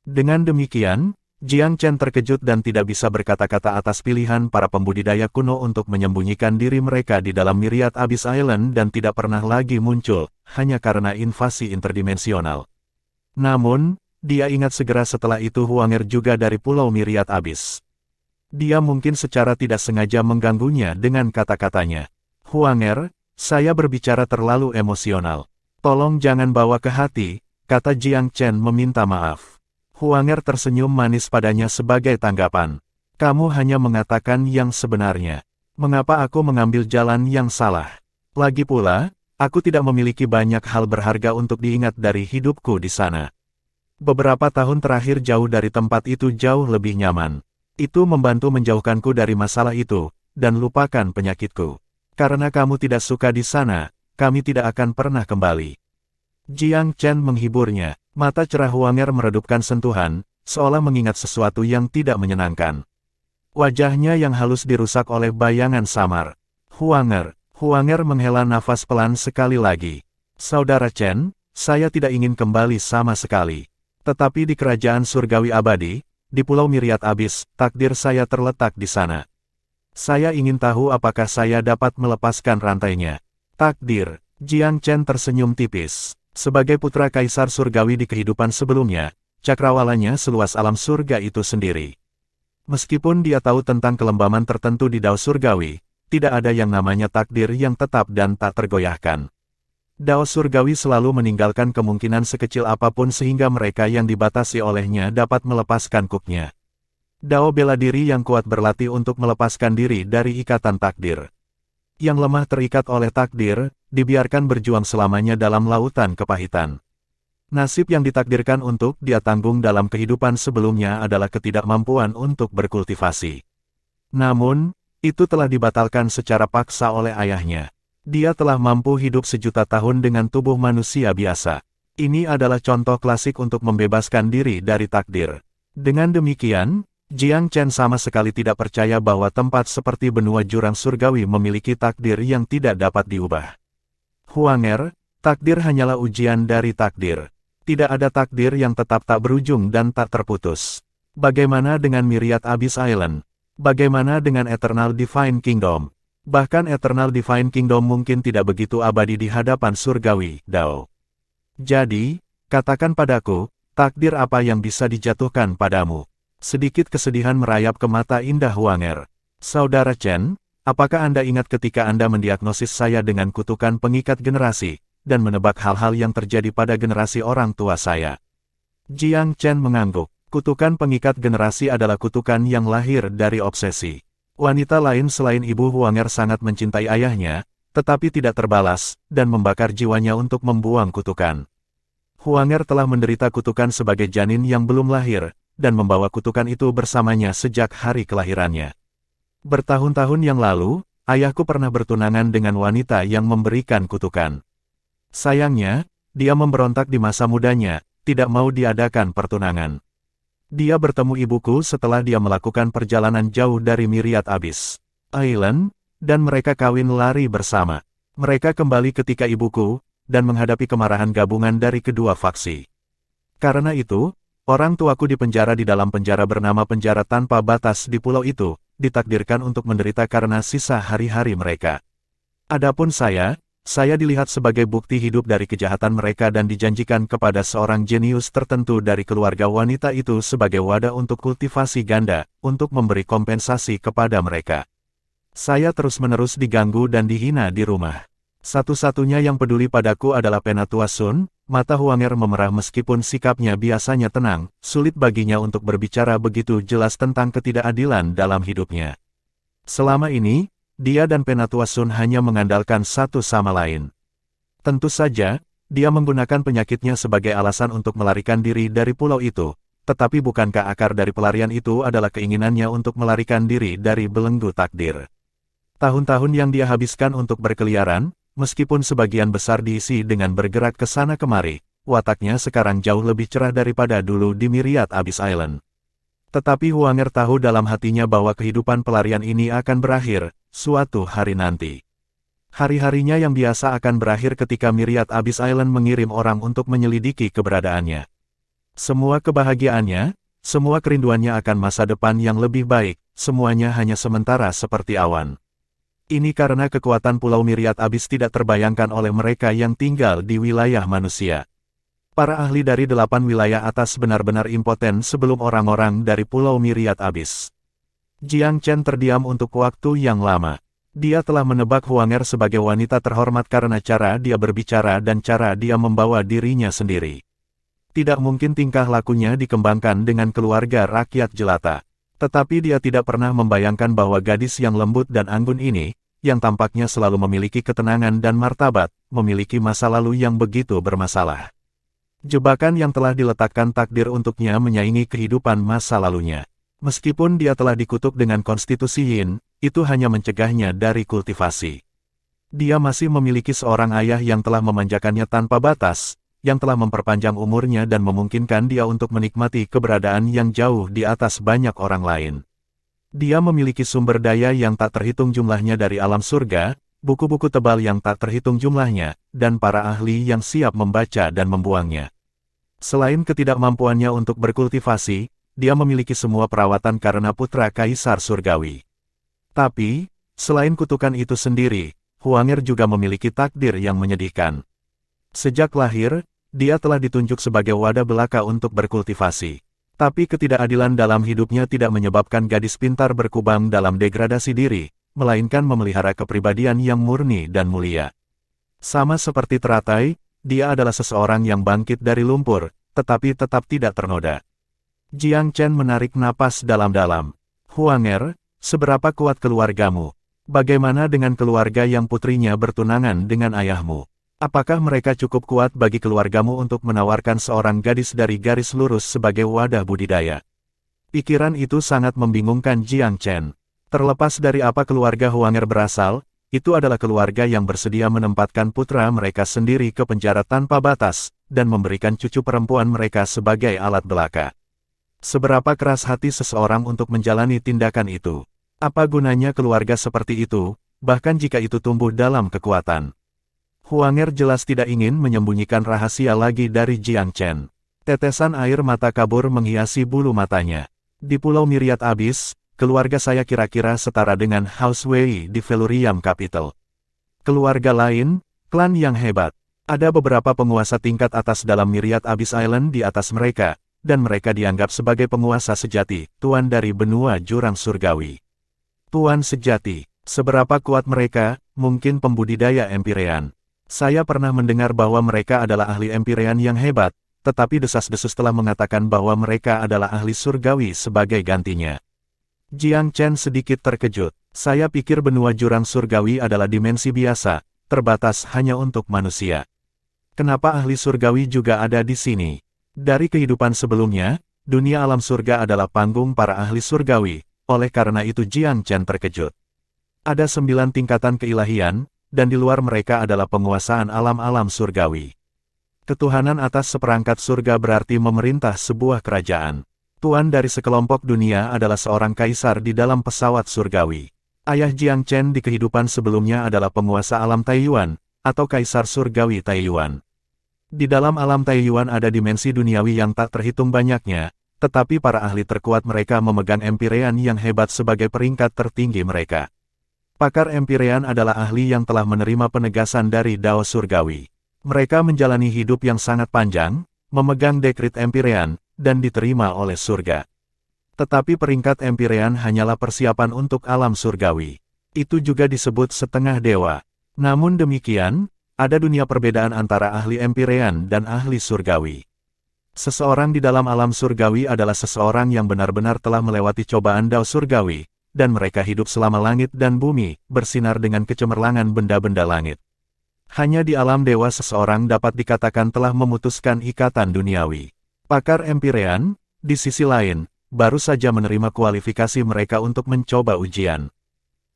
Dengan demikian, Jiang Chen terkejut dan tidak bisa berkata-kata atas pilihan para pembudidaya kuno untuk menyembunyikan diri mereka di dalam Myriad Abyss Island dan tidak pernah lagi muncul, hanya karena invasi interdimensional. Namun, dia ingat segera setelah itu Huanger juga dari Pulau Myriad Abyss. Dia mungkin secara tidak sengaja mengganggunya dengan kata-katanya. Huanger, saya berbicara terlalu emosional. Tolong jangan bawa ke hati, kata Jiang Chen meminta maaf. Huanger tersenyum manis padanya sebagai tanggapan. Kamu hanya mengatakan yang sebenarnya. Mengapa aku mengambil jalan yang salah? Lagi pula, aku tidak memiliki banyak hal berharga untuk diingat dari hidupku di sana. Beberapa tahun terakhir jauh dari tempat itu jauh lebih nyaman. Itu membantu menjauhkanku dari masalah itu, dan lupakan penyakitku. Karena kamu tidak suka di sana, kami tidak akan pernah kembali. Jiang Chen menghiburnya, mata cerah Huanger meredupkan sentuhan, seolah mengingat sesuatu yang tidak menyenangkan. Wajahnya yang halus dirusak oleh bayangan samar. Huanger menghela nafas pelan sekali lagi. Saudara Chen, saya tidak ingin kembali sama sekali. Tetapi di kerajaan surgawi abadi, di Pulau Myriad Abyss, takdir saya terletak di sana. Saya ingin tahu apakah saya dapat melepaskan rantainya. Takdir, Jiang Chen tersenyum tipis. Sebagai putra kaisar surgawi di kehidupan sebelumnya, cakrawalanya seluas alam surga itu sendiri. Meskipun dia tahu tentang kelembaman tertentu di Dao surgawi, tidak ada yang namanya takdir yang tetap dan tak tergoyahkan. Dao surgawi selalu meninggalkan kemungkinan sekecil apapun sehingga mereka yang dibatasi olehnya dapat melepaskan kuknya. Dao bela diri yang kuat berlatih untuk melepaskan diri dari ikatan takdir. Yang lemah terikat oleh takdir, dibiarkan berjuang selamanya dalam lautan kepahitan. Nasib yang ditakdirkan untuk dia tanggung dalam kehidupan sebelumnya adalah ketidakmampuan untuk berkultivasi. Namun, itu telah dibatalkan secara paksa oleh ayahnya. Dia telah mampu hidup sejuta tahun dengan tubuh manusia biasa. Ini adalah contoh klasik untuk membebaskan diri dari takdir. Dengan demikian, Jiang Chen sama sekali tidak percaya bahwa tempat seperti benua jurang surgawi memiliki takdir yang tidak dapat diubah. Huanger, takdir hanyalah ujian dari takdir. Tidak ada takdir yang tetap tak berujung dan tak terputus. Bagaimana dengan Myriad Abyss Island? Bagaimana dengan Eternal Divine Kingdom? Bahkan Eternal Divine Kingdom mungkin tidak begitu abadi di hadapan surgawi, Dao. Jadi, katakan padaku, takdir apa yang bisa dijatuhkan padamu? Sedikit kesedihan merayap ke mata indah Huanger. Saudara Chen, apakah Anda ingat ketika Anda mendiagnosis saya dengan kutukan pengikat generasi, dan menebak hal-hal yang terjadi pada generasi orang tua saya? Jiang Chen mengangguk. Kutukan pengikat generasi adalah kutukan yang lahir dari obsesi. Wanita lain selain ibu Huanger sangat mencintai ayahnya, tetapi tidak terbalas, dan membakar jiwanya untuk membuang kutukan. Huanger telah menderita kutukan sebagai janin yang belum lahir, dan membawa kutukan itu bersamanya sejak hari kelahirannya. Bertahun-tahun yang lalu, ayahku pernah bertunangan dengan wanita yang memberikan kutukan. Sayangnya, dia memberontak di masa mudanya, tidak mau diadakan pertunangan. Dia bertemu ibuku setelah dia melakukan perjalanan jauh dari Myriad Abyss Island, dan mereka kawin lari bersama. Mereka kembali ketika ibuku, dan menghadapi kemarahan gabungan dari kedua faksi. Karena itu, orang tuaku dipenjara di dalam penjara bernama penjara tanpa batas di pulau itu, ditakdirkan untuk menderita karena sisa hari-hari mereka. Adapun saya dilihat sebagai bukti hidup dari kejahatan mereka dan dijanjikan kepada seorang jenius tertentu dari keluarga wanita itu sebagai wadah untuk kultivasi ganda, untuk memberi kompensasi kepada mereka. Saya terus-menerus diganggu dan dihina di rumah. Satu-satunya yang peduli padaku adalah Penatua Sun. Mata Huanger memerah meskipun sikapnya biasanya tenang, sulit baginya untuk berbicara begitu jelas tentang ketidakadilan dalam hidupnya. Selama ini, dia dan Penatua Sun hanya mengandalkan satu sama lain. Tentu saja, dia menggunakan penyakitnya sebagai alasan untuk melarikan diri dari pulau itu, tetapi bukankah akar dari pelarian itu adalah keinginannya untuk melarikan diri dari belenggu takdir? Tahun-tahun yang dia habiskan untuk berkeliaran, meskipun sebagian besar diisi dengan bergerak ke sana kemari, wataknya sekarang jauh lebih cerah daripada dulu di Myriad Abyss Island. Tetapi Huanger tahu dalam hatinya bahwa kehidupan pelarian ini akan berakhir, suatu hari nanti. Hari-harinya yang biasa akan berakhir ketika Myriad Abyss Island mengirim orang untuk menyelidiki keberadaannya. Semua kebahagiaannya, semua kerinduannya akan masa depan yang lebih baik, semuanya hanya sementara seperti awan. Ini karena kekuatan Pulau Myriad Abyss tidak terbayangkan oleh mereka yang tinggal di wilayah manusia. Para ahli dari 8 wilayah atas benar-benar impoten sebelum orang-orang dari Pulau Myriad Abyss. Jiang Chen terdiam untuk waktu yang lama. Dia telah menebak Huanger sebagai wanita terhormat karena cara dia berbicara dan cara dia membawa dirinya sendiri. Tidak mungkin tingkah lakunya dikembangkan dengan keluarga rakyat jelata. Tetapi dia tidak pernah membayangkan bahwa gadis yang lembut dan anggun ini, yang tampaknya selalu memiliki ketenangan dan martabat, memiliki masa lalu yang begitu bermasalah. Jebakan yang telah diletakkan takdir untuknya menyaingi kehidupan masa lalunya. Meskipun dia telah dikutuk dengan konstitusi Yin, itu hanya mencegahnya dari kultivasi. Dia masih memiliki seorang ayah yang telah memanjakannya tanpa batas, yang telah memperpanjang umurnya dan memungkinkan dia untuk menikmati keberadaan yang jauh di atas banyak orang lain. Dia memiliki sumber daya yang tak terhitung jumlahnya dari alam surga, buku-buku tebal yang tak terhitung jumlahnya, dan para ahli yang siap membaca dan membuangnya. Selain ketidakmampuannya untuk berkultivasi, dia memiliki semua perawatan karena putra Kaisar Surgawi. Tapi, selain kutukan itu sendiri, Huanger juga memiliki takdir yang menyedihkan. Sejak lahir, dia telah ditunjuk sebagai wadah belaka untuk berkultivasi. Tapi ketidakadilan dalam hidupnya tidak menyebabkan gadis pintar berkubang dalam degradasi diri, melainkan memelihara kepribadian yang murni dan mulia. Sama seperti teratai, dia adalah seseorang yang bangkit dari lumpur, tetapi tetap tidak ternoda. Jiang Chen menarik napas dalam-dalam. Huanger, seberapa kuat keluargamu? Bagaimana dengan keluarga yang putrinya bertunangan dengan ayahmu? Apakah mereka cukup kuat bagi keluargamu untuk menawarkan seorang gadis dari garis lurus sebagai wadah budidaya? Pikiran itu sangat membingungkan Jiang Chen. Terlepas dari apa keluarga Huanger berasal, itu adalah keluarga yang bersedia menempatkan putra mereka sendiri ke penjara tanpa batas, dan memberikan cucu perempuan mereka sebagai alat belaka. Seberapa keras hati seseorang untuk menjalani tindakan itu? Apa gunanya keluarga seperti itu, bahkan jika itu tumbuh dalam kekuatan? Huanger jelas tidak ingin menyembunyikan rahasia lagi dari Jiang Chen. Tetesan air mata kabur menghiasi bulu matanya. Di Pulau Myriad Abyss, keluarga saya kira-kira setara dengan House Wei di Velurium Capital. Keluarga lain, klan yang hebat. Ada beberapa penguasa tingkat atas dalam Myriad Abyss Island di atas mereka, dan mereka dianggap sebagai penguasa sejati, tuan dari benua jurang surgawi. Tuan sejati, seberapa kuat mereka, mungkin pembudidaya Empirean. Saya pernah mendengar bahwa mereka adalah ahli Empirean yang hebat, tetapi desas-desus telah mengatakan bahwa mereka adalah ahli surgawi sebagai gantinya. Jiang Chen sedikit terkejut. Saya pikir benua jurang surgawi adalah dimensi biasa, terbatas hanya untuk manusia. Kenapa ahli surgawi juga ada di sini? Dari kehidupan sebelumnya, dunia alam surga adalah panggung para ahli surgawi, oleh karena itu Jiang Chen terkejut. Ada 9 tingkatan keilahian, dan di luar mereka adalah penguasaan alam-alam surgawi. Ketuhanan atas seperangkat surga berarti memerintah sebuah kerajaan. Tuan dari sekelompok dunia adalah seorang kaisar di dalam pesawat surgawi. Ayah Jiang Chen di kehidupan sebelumnya adalah penguasa alam Taiyuan, atau kaisar surgawi Taiyuan. Di dalam alam Taiyuan ada dimensi duniawi yang tak terhitung banyaknya, tetapi para ahli terkuat mereka memegang Empirean yang hebat sebagai peringkat tertinggi mereka. Pakar Empirean adalah ahli yang telah menerima penegasan dari Dao Surgawi. Mereka menjalani hidup yang sangat panjang, memegang dekrit Empirean, dan diterima oleh surga. Tetapi peringkat Empirean hanyalah persiapan untuk alam surgawi. Itu juga disebut setengah dewa. Namun demikian, ada dunia perbedaan antara ahli Empirean dan ahli surgawi. Seseorang di dalam alam surgawi adalah seseorang yang benar-benar telah melewati cobaan Dao surgawi, dan mereka hidup selama langit dan bumi, bersinar dengan kecemerlangan benda-benda langit. Hanya di alam dewa seseorang dapat dikatakan telah memutuskan ikatan duniawi. Pakar Empirean, di sisi lain, baru saja menerima kualifikasi mereka untuk mencoba ujian.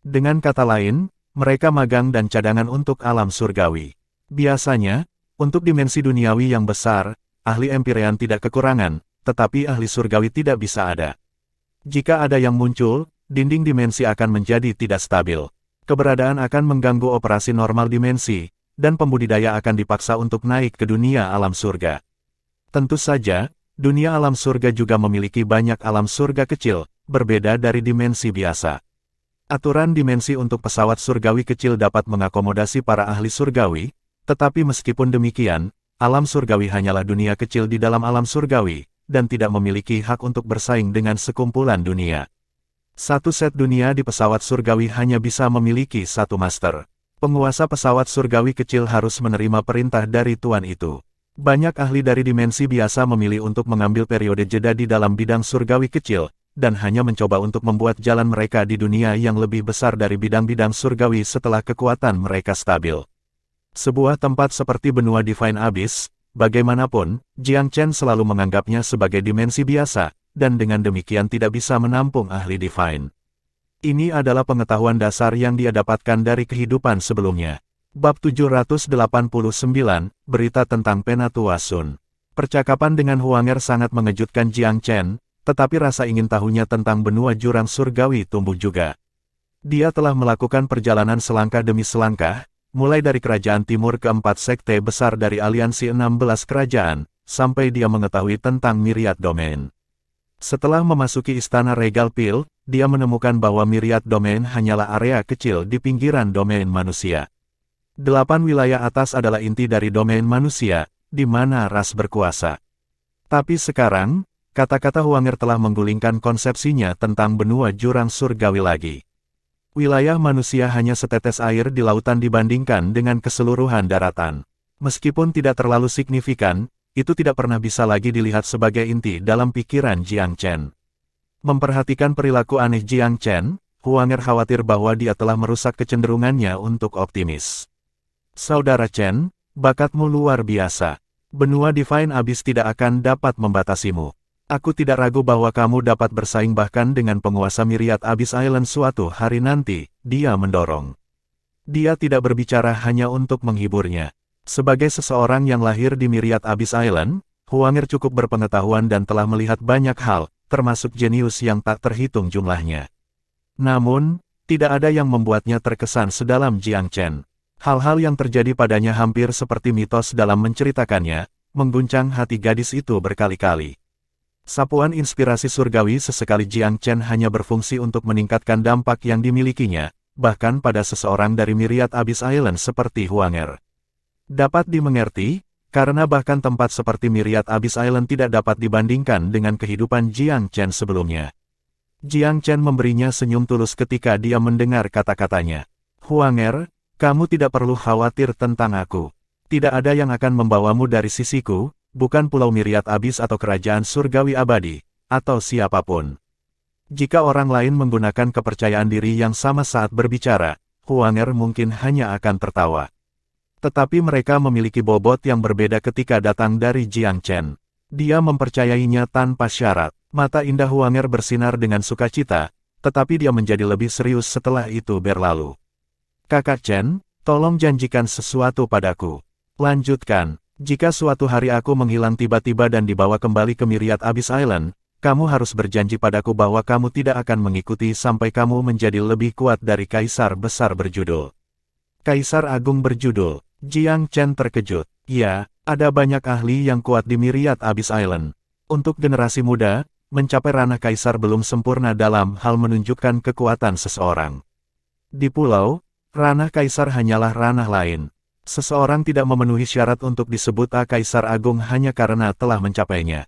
Dengan kata lain, mereka magang dan cadangan untuk alam surgawi. Biasanya, untuk dimensi duniawi yang besar, ahli Empirean tidak kekurangan, tetapi ahli surgawi tidak bisa ada. Jika ada yang muncul, dinding dimensi akan menjadi tidak stabil. Keberadaan akan mengganggu operasi normal dimensi, dan pembudidaya akan dipaksa untuk naik ke dunia alam surga. Tentu saja, dunia alam surga juga memiliki banyak alam surga kecil, berbeda dari dimensi biasa. Aturan dimensi untuk pesawat surgawi kecil dapat mengakomodasi para ahli surgawi, tetapi meskipun demikian, alam surgawi hanyalah dunia kecil di dalam alam surgawi, dan tidak memiliki hak untuk bersaing dengan sekumpulan dunia. Satu set dunia di pesawat surgawi hanya bisa memiliki satu master. Penguasa pesawat surgawi kecil harus menerima perintah dari tuan itu. Banyak ahli dari dimensi biasa memilih untuk mengambil periode jeda di dalam bidang surgawi kecil, dan hanya mencoba untuk membuat jalan mereka di dunia yang lebih besar dari bidang-bidang surgawi setelah kekuatan mereka stabil. Sebuah tempat seperti benua Divine Abyss, bagaimanapun, Jiang Chen selalu menganggapnya sebagai dimensi biasa, dan dengan demikian tidak bisa menampung ahli Divine. Ini adalah pengetahuan dasar yang dia dapatkan dari kehidupan sebelumnya. Bab 789, Berita tentang Penatua Sun. Percakapan dengan Huanger sangat mengejutkan Jiang Chen, tetapi rasa ingin tahunya tentang benua jurang surgawi tumbuh juga. Dia telah melakukan perjalanan selangkah demi selangkah, mulai dari kerajaan timur keempat sekte besar dari aliansi 16 kerajaan, sampai dia mengetahui tentang Myriad Domain. Setelah memasuki istana Regal Pil, dia menemukan bahwa Myriad Domain hanyalah area kecil di pinggiran domain manusia. 8 wilayah atas adalah inti dari domain manusia, di mana ras berkuasa. Tapi sekarang, kata-kata Huanger telah menggulingkan konsepsinya tentang benua jurang surgawi lagi. Wilayah manusia hanya setetes air di lautan dibandingkan dengan keseluruhan daratan. Meskipun tidak terlalu signifikan, itu tidak pernah bisa lagi dilihat sebagai inti dalam pikiran Jiang Chen. Memperhatikan perilaku aneh Jiang Chen, Huanger khawatir bahwa dia telah merusak kecenderungannya untuk optimis. Saudara Chen, bakatmu luar biasa. Benua Divine Abyss tidak akan dapat membatasimu. Aku tidak ragu bahwa kamu dapat bersaing bahkan dengan penguasa Myriad Abyss Island suatu hari nanti, dia mendorong. Dia tidak berbicara hanya untuk menghiburnya. Sebagai seseorang yang lahir di Myriad Abyss Island, Huanger cukup berpengetahuan dan telah melihat banyak hal, termasuk jenius yang tak terhitung jumlahnya. Namun, tidak ada yang membuatnya terkesan sedalam Jiang Chen. Hal-hal yang terjadi padanya hampir seperti mitos dalam menceritakannya, mengguncang hati gadis itu berkali-kali. Sapuan inspirasi surgawi sesekali Jiang Chen hanya berfungsi untuk meningkatkan dampak yang dimilikinya, bahkan pada seseorang dari Myriad Abyss Island seperti Huanger. Dapat dimengerti, karena bahkan tempat seperti Myriad Abyss Island tidak dapat dibandingkan dengan kehidupan Jiang Chen sebelumnya. Jiang Chen memberinya senyum tulus ketika dia mendengar kata-katanya. Huanger, kamu tidak perlu khawatir tentang aku. Tidak ada yang akan membawamu dari sisiku, bukan Pulau Myriad Abyss atau Kerajaan Surgawi Abadi, atau siapapun. Jika orang lain menggunakan kepercayaan diri yang sama saat berbicara, Huanger mungkin hanya akan tertawa. Tetapi mereka memiliki bobot yang berbeda ketika datang dari Jiang Chen. Dia mempercayainya tanpa syarat. Mata indah Huanger bersinar dengan sukacita, tetapi dia menjadi lebih serius setelah itu berlalu. Kakak Chen, tolong janjikan sesuatu padaku. Lanjutkan. Jika suatu hari aku menghilang tiba-tiba dan dibawa kembali ke Myriad Abyss Island, kamu harus berjanji padaku bahwa kamu tidak akan mengikuti sampai kamu menjadi lebih kuat dari Kaisar Besar berjudul. Kaisar Agung berjudul. Jiang Chen terkejut. Ya, ada banyak ahli yang kuat di Myriad Abyss Island. Untuk generasi muda, mencapai ranah Kaisar belum sempurna dalam hal menunjukkan kekuatan seseorang. Di pulau, ranah Kaisar hanyalah ranah lain. Seseorang tidak memenuhi syarat untuk disebut Kaisar Agung hanya karena telah mencapainya.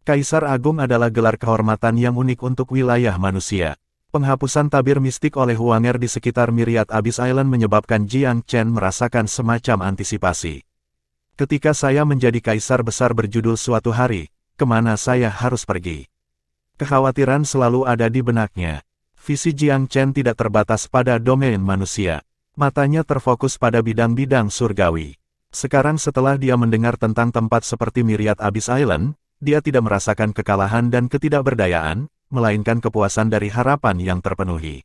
Kaisar Agung adalah gelar kehormatan yang unik untuk wilayah manusia. Penghapusan tabir mistik oleh Huanger di sekitar Myriad Abyss Island menyebabkan Jiang Chen merasakan semacam antisipasi. Ketika saya menjadi Kaisar Besar berjudul suatu hari, kemana saya harus pergi? Kekhawatiran selalu ada di benaknya. Visi Jiang Chen tidak terbatas pada domain manusia. Matanya terfokus pada bidang-bidang surgawi. Sekarang setelah dia mendengar tentang tempat seperti Myriad Abyss Island, dia tidak merasakan kekalahan dan ketidakberdayaan, melainkan kepuasan dari harapan yang terpenuhi.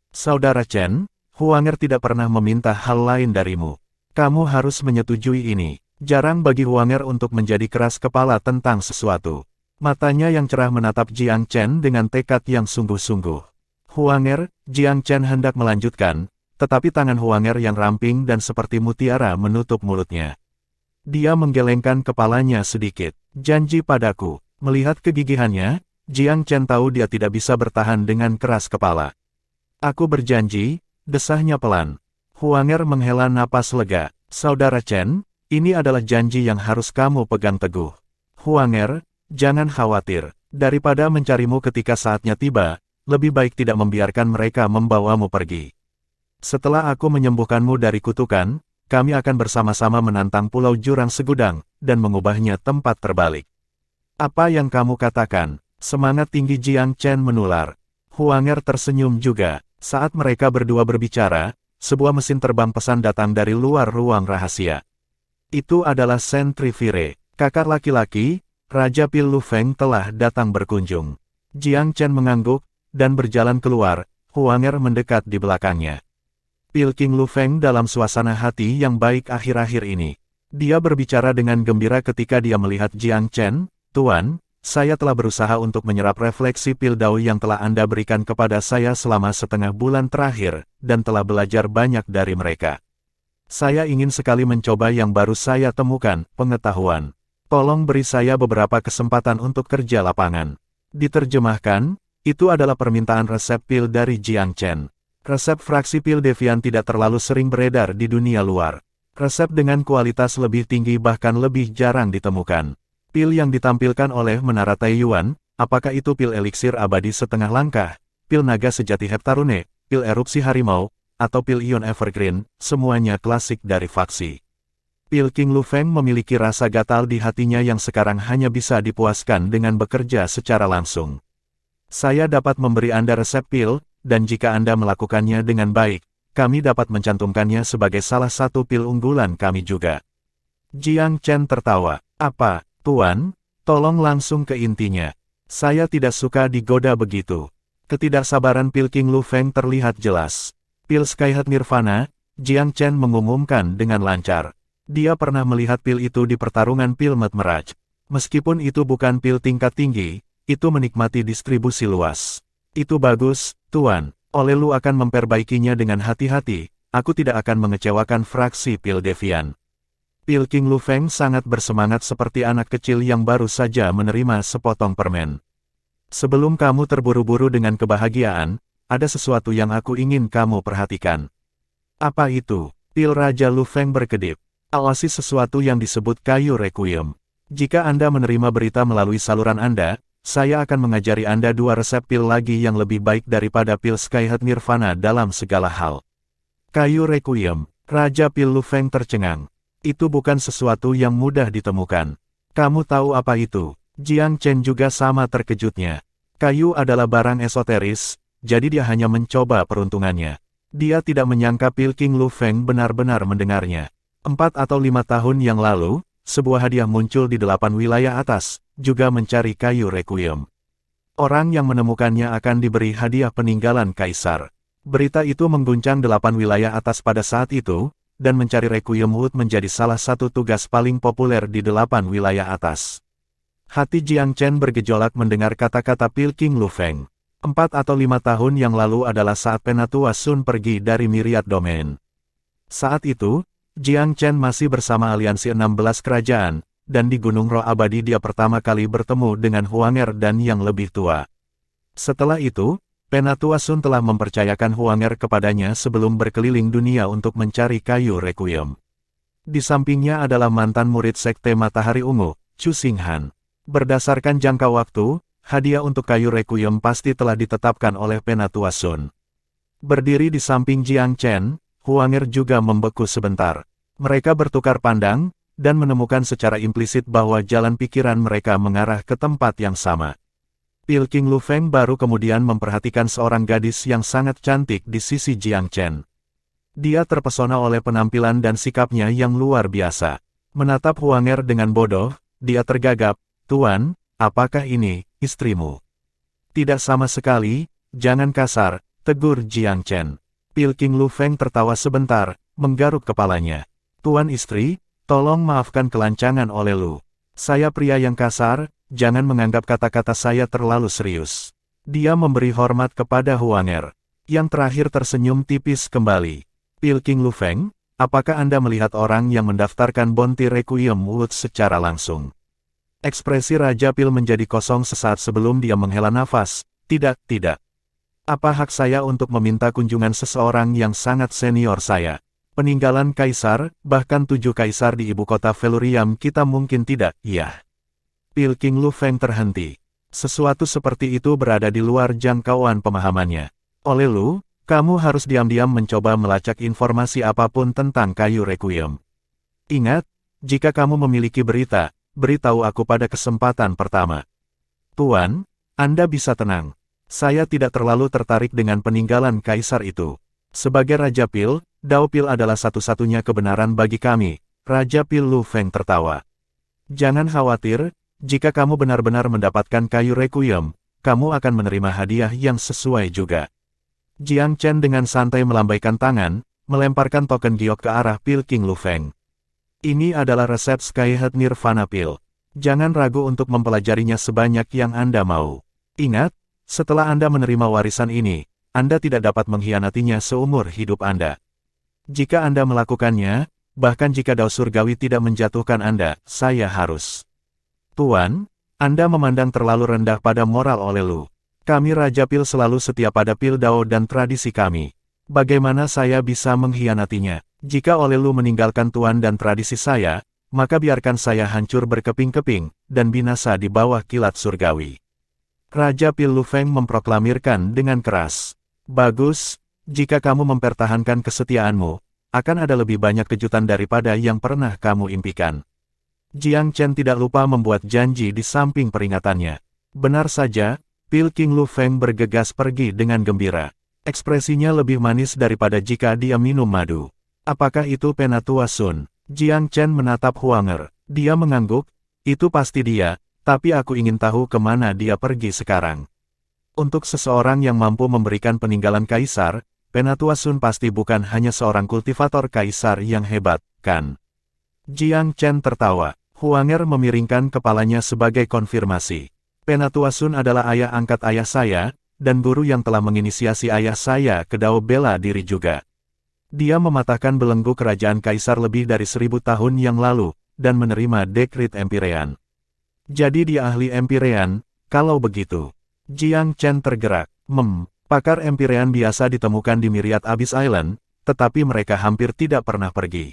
Saudara Chen, Huanger tidak pernah meminta hal lain darimu. Kamu harus menyetujui ini. Jarang bagi Huanger untuk menjadi keras kepala tentang sesuatu. Matanya yang cerah menatap Jiang Chen dengan tekad yang sungguh-sungguh. Huanger, Jiang Chen hendak melanjutkan, tetapi tangan Huanger yang ramping dan seperti mutiara menutup mulutnya. Dia menggelengkan kepalanya sedikit. Janji padaku. Melihat kegigihannya, Jiang Chen tahu dia tidak bisa bertahan dengan keras kepala. Aku berjanji, desahnya pelan. Huanger menghela napas lega. Saudara Chen, ini adalah janji yang harus kamu pegang teguh. Huanger, jangan khawatir. Daripada mencarimu ketika saatnya tiba, lebih baik tidak membiarkan mereka membawamu pergi. Setelah aku menyembuhkanmu dari kutukan, kami akan bersama-sama menantang Pulau Jurang Segudang, dan mengubahnya tempat terbalik. Apa yang kamu katakan? Semangat tinggi Jiang Chen menular. Huanger tersenyum juga. Saat mereka berdua berbicara, sebuah mesin terbang pesan datang dari luar ruang rahasia. Itu adalah Sentrivire, kakak laki-laki, Raja Pil Lufeng telah datang berkunjung. Jiang Chen mengangguk, dan berjalan keluar. Huanger mendekat di belakangnya. Pil King Lufeng dalam suasana hati yang baik akhir-akhir ini. Dia berbicara dengan gembira ketika dia melihat Jiang Chen. Tuan, saya telah berusaha untuk menyerap refleksi pil Dao yang telah Anda berikan kepada saya selama setengah bulan terakhir, dan telah belajar banyak dari mereka. Saya ingin sekali mencoba yang baru saya temukan, pengetahuan. Tolong beri saya beberapa kesempatan untuk kerja lapangan. Diterjemahkan, itu adalah permintaan resep pil dari Jiang Chen. Resep fraksi pil Devian tidak terlalu sering beredar di dunia luar. Resep dengan kualitas lebih tinggi bahkan lebih jarang ditemukan. Pil yang ditampilkan oleh Menara Taiyuan, apakah itu pil eliksir abadi setengah langkah, pil naga sejati Heptarune, pil erupsi harimau, atau pil ion evergreen, semuanya klasik dari faksi. Pil King Lufeng memiliki rasa gatal di hatinya yang sekarang hanya bisa dipuaskan dengan bekerja secara langsung. Saya dapat memberi Anda resep pil, dan jika Anda melakukannya dengan baik, kami dapat mencantumkannya sebagai salah satu pil unggulan kami juga. Jiang Chen tertawa. Apa? Tuan, tolong langsung ke intinya. Saya tidak suka digoda begitu. Ketidaksabaran Pil King Lufeng terlihat jelas. Pil Skyhead Nirvana, Jiang Chen mengumumkan dengan lancar. Dia pernah melihat pil itu di pertarungan pil Metmeraj. Meskipun itu bukan pil tingkat tinggi, itu menikmati distribusi luas. Itu bagus, Tuan. Olelu akan memperbaikinya dengan hati-hati. Aku tidak akan mengecewakan fraksi pil Devian. Pil King Lufeng sangat bersemangat seperti anak kecil yang baru saja menerima sepotong permen. Sebelum kamu terburu-buru dengan kebahagiaan, ada sesuatu yang aku ingin kamu perhatikan. Apa itu? Pil Raja Lufeng berkedip. Awasi sesuatu yang disebut kayu requiem. Jika Anda menerima berita melalui saluran Anda, saya akan mengajari Anda 2 resep pil lagi yang lebih baik daripada pil Skyhead Nirvana dalam segala hal. Kayu requiem. Raja Pil Lufeng tercengang. Itu bukan sesuatu yang mudah ditemukan. Kamu tahu apa itu? Jiang Chen juga sama terkejutnya. Kayu adalah barang esoteris, jadi dia hanya mencoba peruntungannya. Dia tidak menyangka Pil King Lufeng benar-benar mendengarnya. 4 atau 5 tahun yang lalu, sebuah hadiah muncul di 8 wilayah atas, juga mencari kayu requiem. Orang yang menemukannya akan diberi hadiah peninggalan kaisar. Berita itu mengguncang 8 wilayah atas pada saat itu, dan mencari requiem wood menjadi salah satu tugas paling populer di 8 wilayah atas. Hati Jiang Chen bergejolak mendengar kata-kata Pil King Lufeng. 4 atau 5 tahun yang lalu adalah saat Penatua Sun pergi dari Myriad Domain. Saat itu, Jiang Chen masih bersama aliansi 16 kerajaan, dan di Gunung Roh Abadi dia pertama kali bertemu dengan Huanger dan yang lebih tua. Setelah itu, Penatua Sun telah mempercayakan Huanger kepadanya sebelum berkeliling dunia untuk mencari kayu requiem. Di sampingnya adalah mantan murid Sekte Matahari Ungu, Chu Xinghan. Berdasarkan jangka waktu, hadiah untuk kayu requiem pasti telah ditetapkan oleh Penatua Sun. Berdiri di samping Jiang Chen, Huanger juga membeku sebentar. Mereka bertukar pandang, dan menemukan secara implisit bahwa jalan pikiran mereka mengarah ke tempat yang sama. Pil King Lufeng baru kemudian memperhatikan seorang gadis yang sangat cantik di sisi Jiang Chen. Dia terpesona oleh penampilan dan sikapnya yang luar biasa. Menatap Huanger dengan bodoh, dia tergagap, "Tuan, apakah ini istrimu?" "Tidak sama sekali, jangan kasar," tegur Jiang Chen. Pil King Lufeng tertawa sebentar, menggaruk kepalanya. "Tuan istri, tolong maafkan kelancangan olehlu. Saya pria yang kasar, jangan menganggap kata-kata saya terlalu serius." Dia memberi hormat kepada Huanger. Yang terakhir tersenyum tipis kembali. "Pil King Lufeng, apakah Anda melihat orang yang mendaftarkan Bounty Requiem Wood secara langsung?" Ekspresi Raja Pil menjadi kosong sesaat sebelum dia menghela nafas. "Tidak, tidak. Apa hak saya untuk meminta kunjungan seseorang yang sangat senior saya? Peninggalan kaisar, bahkan 7 kaisar di ibu kota Velurium kita mungkin tidak." "Iya." Pil King Lufeng terhenti. Sesuatu seperti itu berada di luar jangkauan pemahamannya. Oleh Lu, kamu harus diam-diam mencoba melacak informasi apapun tentang kayu Requiem. Ingat, jika kamu memiliki berita, beritahu aku pada kesempatan pertama. Tuan, Anda bisa tenang. Saya tidak terlalu tertarik dengan peninggalan kaisar itu. Sebagai Raja Pil, Dao Pil adalah satu-satunya kebenaran bagi kami. Raja Pil Lu Feng tertawa. Jangan khawatir, jika kamu benar-benar mendapatkan kayu Requiem, kamu akan menerima hadiah yang sesuai juga. Jiang Chen dengan santai melambaikan tangan, melemparkan token giok ke arah Pil King Lu Feng. Ini adalah resep Skyhead Nirvana Pil. Jangan ragu untuk mempelajarinya sebanyak yang Anda mau. Ingat, setelah Anda menerima warisan ini, Anda tidak dapat mengkhianatinya seumur hidup Anda. Jika Anda melakukannya, bahkan jika Dao Surgawi tidak menjatuhkan Anda, saya harus. Tuan, Anda memandang terlalu rendah pada moral oleh Lu. Kami Raja Pil selalu setia pada Pil Dao dan tradisi kami. Bagaimana saya bisa mengkhianatinya? Jika oleh Lu meninggalkan Tuan dan tradisi saya, maka biarkan saya hancur berkeping-keping, dan binasa di bawah kilat surgawi. Raja Pil Lu Feng memproklamirkan dengan keras. Bagus, jika kamu mempertahankan kesetiaanmu, akan ada lebih banyak kejutan daripada yang pernah kamu impikan. Jiang Chen tidak lupa membuat janji di samping peringatannya. Benar saja, Pil King Lu Feng bergegas pergi dengan gembira. Ekspresinya lebih manis daripada jika dia minum madu. Apakah itu Penatua Sun? Jiang Chen menatap Huanger. Dia mengangguk, itu pasti dia, tapi aku ingin tahu kemana dia pergi sekarang. Untuk seseorang yang mampu memberikan peninggalan kaisar, Penatua Sun pasti bukan hanya seorang kultivator kaisar yang hebat, kan? Jiang Chen tertawa. Huanger memiringkan kepalanya sebagai konfirmasi. Penatua Sun adalah ayah angkat ayah saya, dan guru yang telah menginisiasi ayah saya ke Dao bela diri juga. Dia mematahkan belenggu kerajaan kaisar lebih dari 1000 tahun yang lalu, dan menerima dekrit Empirean. Jadi dia ahli Empirean, kalau begitu. Jiang Chen tergerak. Pakar Empirean biasa ditemukan di Myriad Abyss Island, tetapi mereka hampir tidak pernah pergi.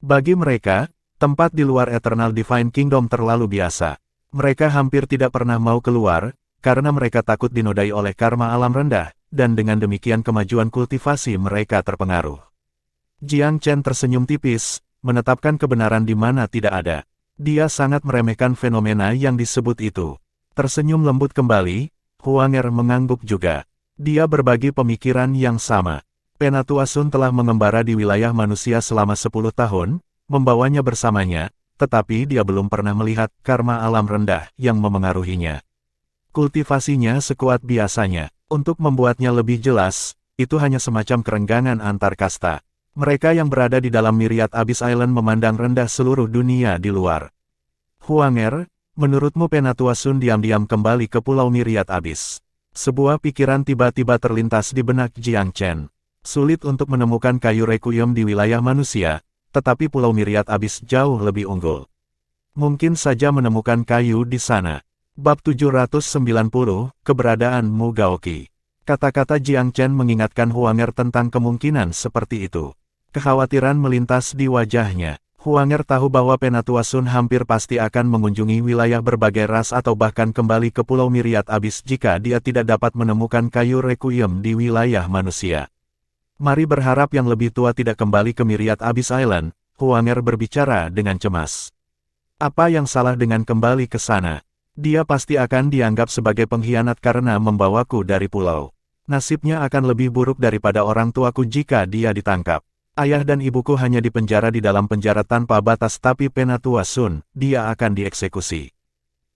Bagi mereka, tempat di luar Eternal Divine Kingdom terlalu biasa. Mereka hampir tidak pernah mau keluar, karena mereka takut dinodai oleh karma alam rendah, dan dengan demikian kemajuan kultivasi mereka terpengaruh. Jiang Chen tersenyum tipis, menetapkan kebenaran di mana tidak ada. Dia sangat meremehkan fenomena yang disebut itu. Tersenyum lembut kembali, Huanger mengangguk juga. Dia berbagi pemikiran yang sama. Penatua Sun telah mengembara di wilayah manusia selama 10 tahun, membawanya bersamanya, tetapi dia belum pernah melihat karma alam rendah yang memengaruhinya. Kultivasinya sekuat biasanya. Untuk membuatnya lebih jelas, itu hanya semacam kerenggangan antar kasta. Mereka yang berada di dalam Myriad Abyss Island memandang rendah seluruh dunia di luar. Huanger, menurutmu Penatua Sun diam-diam kembali ke Pulau Myriad Abyss? Sebuah pikiran tiba-tiba terlintas di benak Jiang Chen. Sulit untuk menemukan kayu Requiem di wilayah manusia, tetapi Pulau Myriad Abyss jauh lebih unggul. Mungkin saja menemukan kayu di sana. Bab 790, Keberadaan Mu Gaoqi. Kata-kata Jiang Chen mengingatkan Huanger tentang kemungkinan seperti itu. Kekhawatiran melintas di wajahnya. Huanger tahu bahwa Penatua Sun hampir pasti akan mengunjungi wilayah berbagai ras atau bahkan kembali ke Pulau Myriad Abyss jika dia tidak dapat menemukan kayu Requiem di wilayah manusia. Mari berharap yang lebih tua tidak kembali ke Myriad Abyss Island, Huanger berbicara dengan cemas. Apa yang salah dengan kembali ke sana? Dia pasti akan dianggap sebagai pengkhianat karena membawaku dari pulau. Nasibnya akan lebih buruk daripada orang tuaku jika dia ditangkap. Ayah dan ibuku hanya dipenjara di dalam penjara tanpa batas tapi Penatua Sun, dia akan dieksekusi.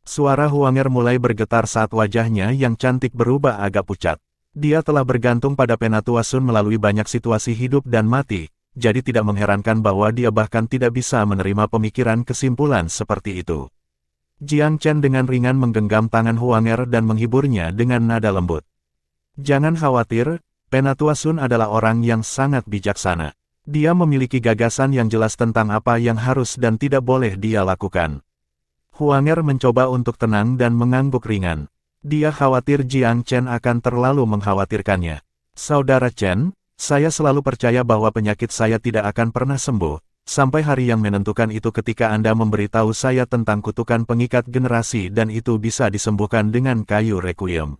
Suara Huanger mulai bergetar saat wajahnya yang cantik berubah agak pucat. Dia telah bergantung pada Penatua Sun melalui banyak situasi hidup dan mati, jadi tidak mengherankan bahwa dia bahkan tidak bisa menerima pemikiran kesimpulan seperti itu. Jiang Chen dengan ringan menggenggam tangan Huanger dan menghiburnya dengan nada lembut. Jangan khawatir, Penatua Sun adalah orang yang sangat bijaksana. Dia memiliki gagasan yang jelas tentang apa yang harus dan tidak boleh dia lakukan. Huanger mencoba untuk tenang dan mengangguk ringan. Dia khawatir Jiang Chen akan terlalu mengkhawatirkannya. Saudara Chen, saya selalu percaya bahwa penyakit saya tidak akan pernah sembuh, sampai hari yang menentukan itu ketika Anda memberitahu saya tentang kutukan pengikat generasi dan itu bisa disembuhkan dengan kayu requiem.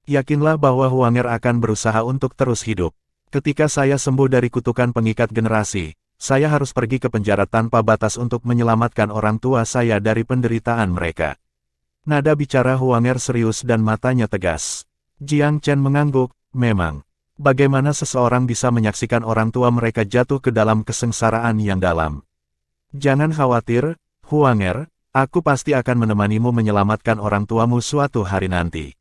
Yakinlah bahwa Huanger akan berusaha untuk terus hidup. Ketika saya sembuh dari kutukan pengikat generasi, saya harus pergi ke penjara tanpa batas untuk menyelamatkan orang tua saya dari penderitaan mereka. Nada bicara Huanger serius dan matanya tegas. Jiang Chen mengangguk, memang. Bagaimana seseorang bisa menyaksikan orang tua mereka jatuh ke dalam kesengsaraan yang dalam? Jangan khawatir, Huanger, aku pasti akan menemanimu menyelamatkan orang tuamu suatu hari nanti.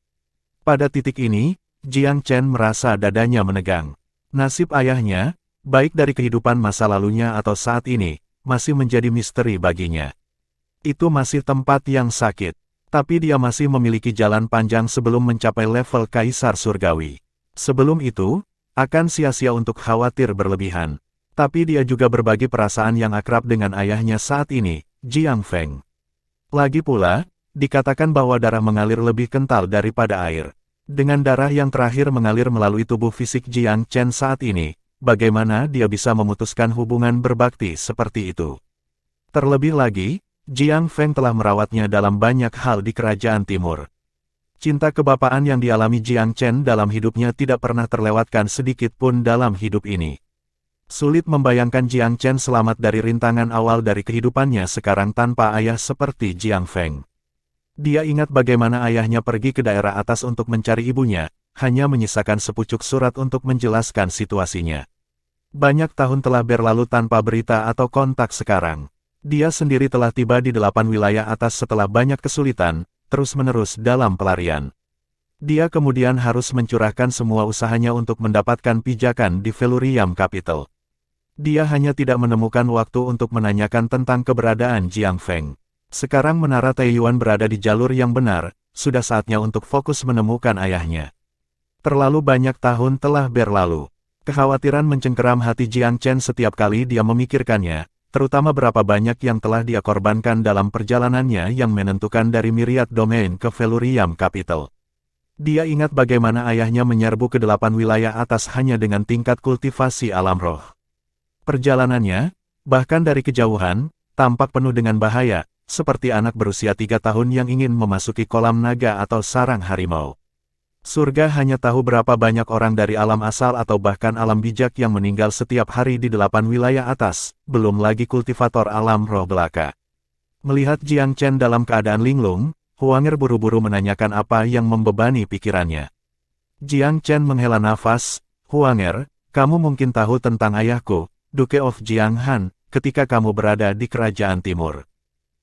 Pada titik ini, Jiang Chen merasa dadanya menegang. Nasib ayahnya, baik dari kehidupan masa lalunya atau saat ini, masih menjadi misteri baginya. Itu masih tempat yang sakit, tapi dia masih memiliki jalan panjang sebelum mencapai level Kaisar Surgawi. Sebelum itu, akan sia-sia untuk khawatir berlebihan. Tapi dia juga berbagi perasaan yang akrab dengan ayahnya saat ini, Jiang Feng. Lagi pula, dikatakan bahwa darah mengalir lebih kental daripada air. Dengan darah yang terakhir mengalir melalui tubuh fisik Jiang Chen saat ini, bagaimana dia bisa memutuskan hubungan berbakti seperti itu? Terlebih lagi, Jiang Feng telah merawatnya dalam banyak hal di kerajaan timur. Cinta kebapaan yang dialami Jiang Chen dalam hidupnya tidak pernah terlewatkan sedikit pun dalam hidup ini. Sulit membayangkan Jiang Chen selamat dari rintangan awal dari kehidupannya sekarang tanpa ayah seperti Jiang Feng. Dia ingat bagaimana ayahnya pergi ke daerah atas untuk mencari ibunya, hanya menyisakan sepucuk surat untuk menjelaskan situasinya. Banyak tahun telah berlalu tanpa berita atau kontak sekarang. Dia sendiri telah tiba di 8 wilayah atas setelah banyak kesulitan, terus-menerus dalam pelarian. Dia kemudian harus mencurahkan semua usahanya untuk mendapatkan pijakan di Velurium Capital. Dia hanya tidak menemukan waktu untuk menanyakan tentang keberadaan Jiang Feng. Sekarang Menara Taiyuan berada di jalur yang benar, sudah saatnya untuk fokus menemukan ayahnya. Terlalu banyak tahun telah berlalu. Kekhawatiran mencengkeram hati Jiang Chen setiap kali dia memikirkannya, terutama berapa banyak yang telah dia korbankan dalam perjalanannya yang menentukan dari Myriad Domain ke Velurium Capital. Dia ingat bagaimana ayahnya menyerbu ke 8 wilayah atas hanya dengan tingkat kultivasi alam roh. Perjalanannya, bahkan dari kejauhan, tampak penuh dengan bahaya, seperti anak berusia 3 tahun yang ingin memasuki kolam naga atau sarang harimau. Surga hanya tahu berapa banyak orang dari alam asal atau bahkan alam bijak yang meninggal setiap hari di 8 wilayah atas, belum lagi kultivator alam roh belaka. Melihat Jiang Chen dalam keadaan linglung, Huanger buru-buru menanyakan apa yang membebani pikirannya. Jiang Chen menghela nafas, Huanger, kamu mungkin tahu tentang ayahku, Duke of Jianghan, ketika kamu berada di kerajaan timur.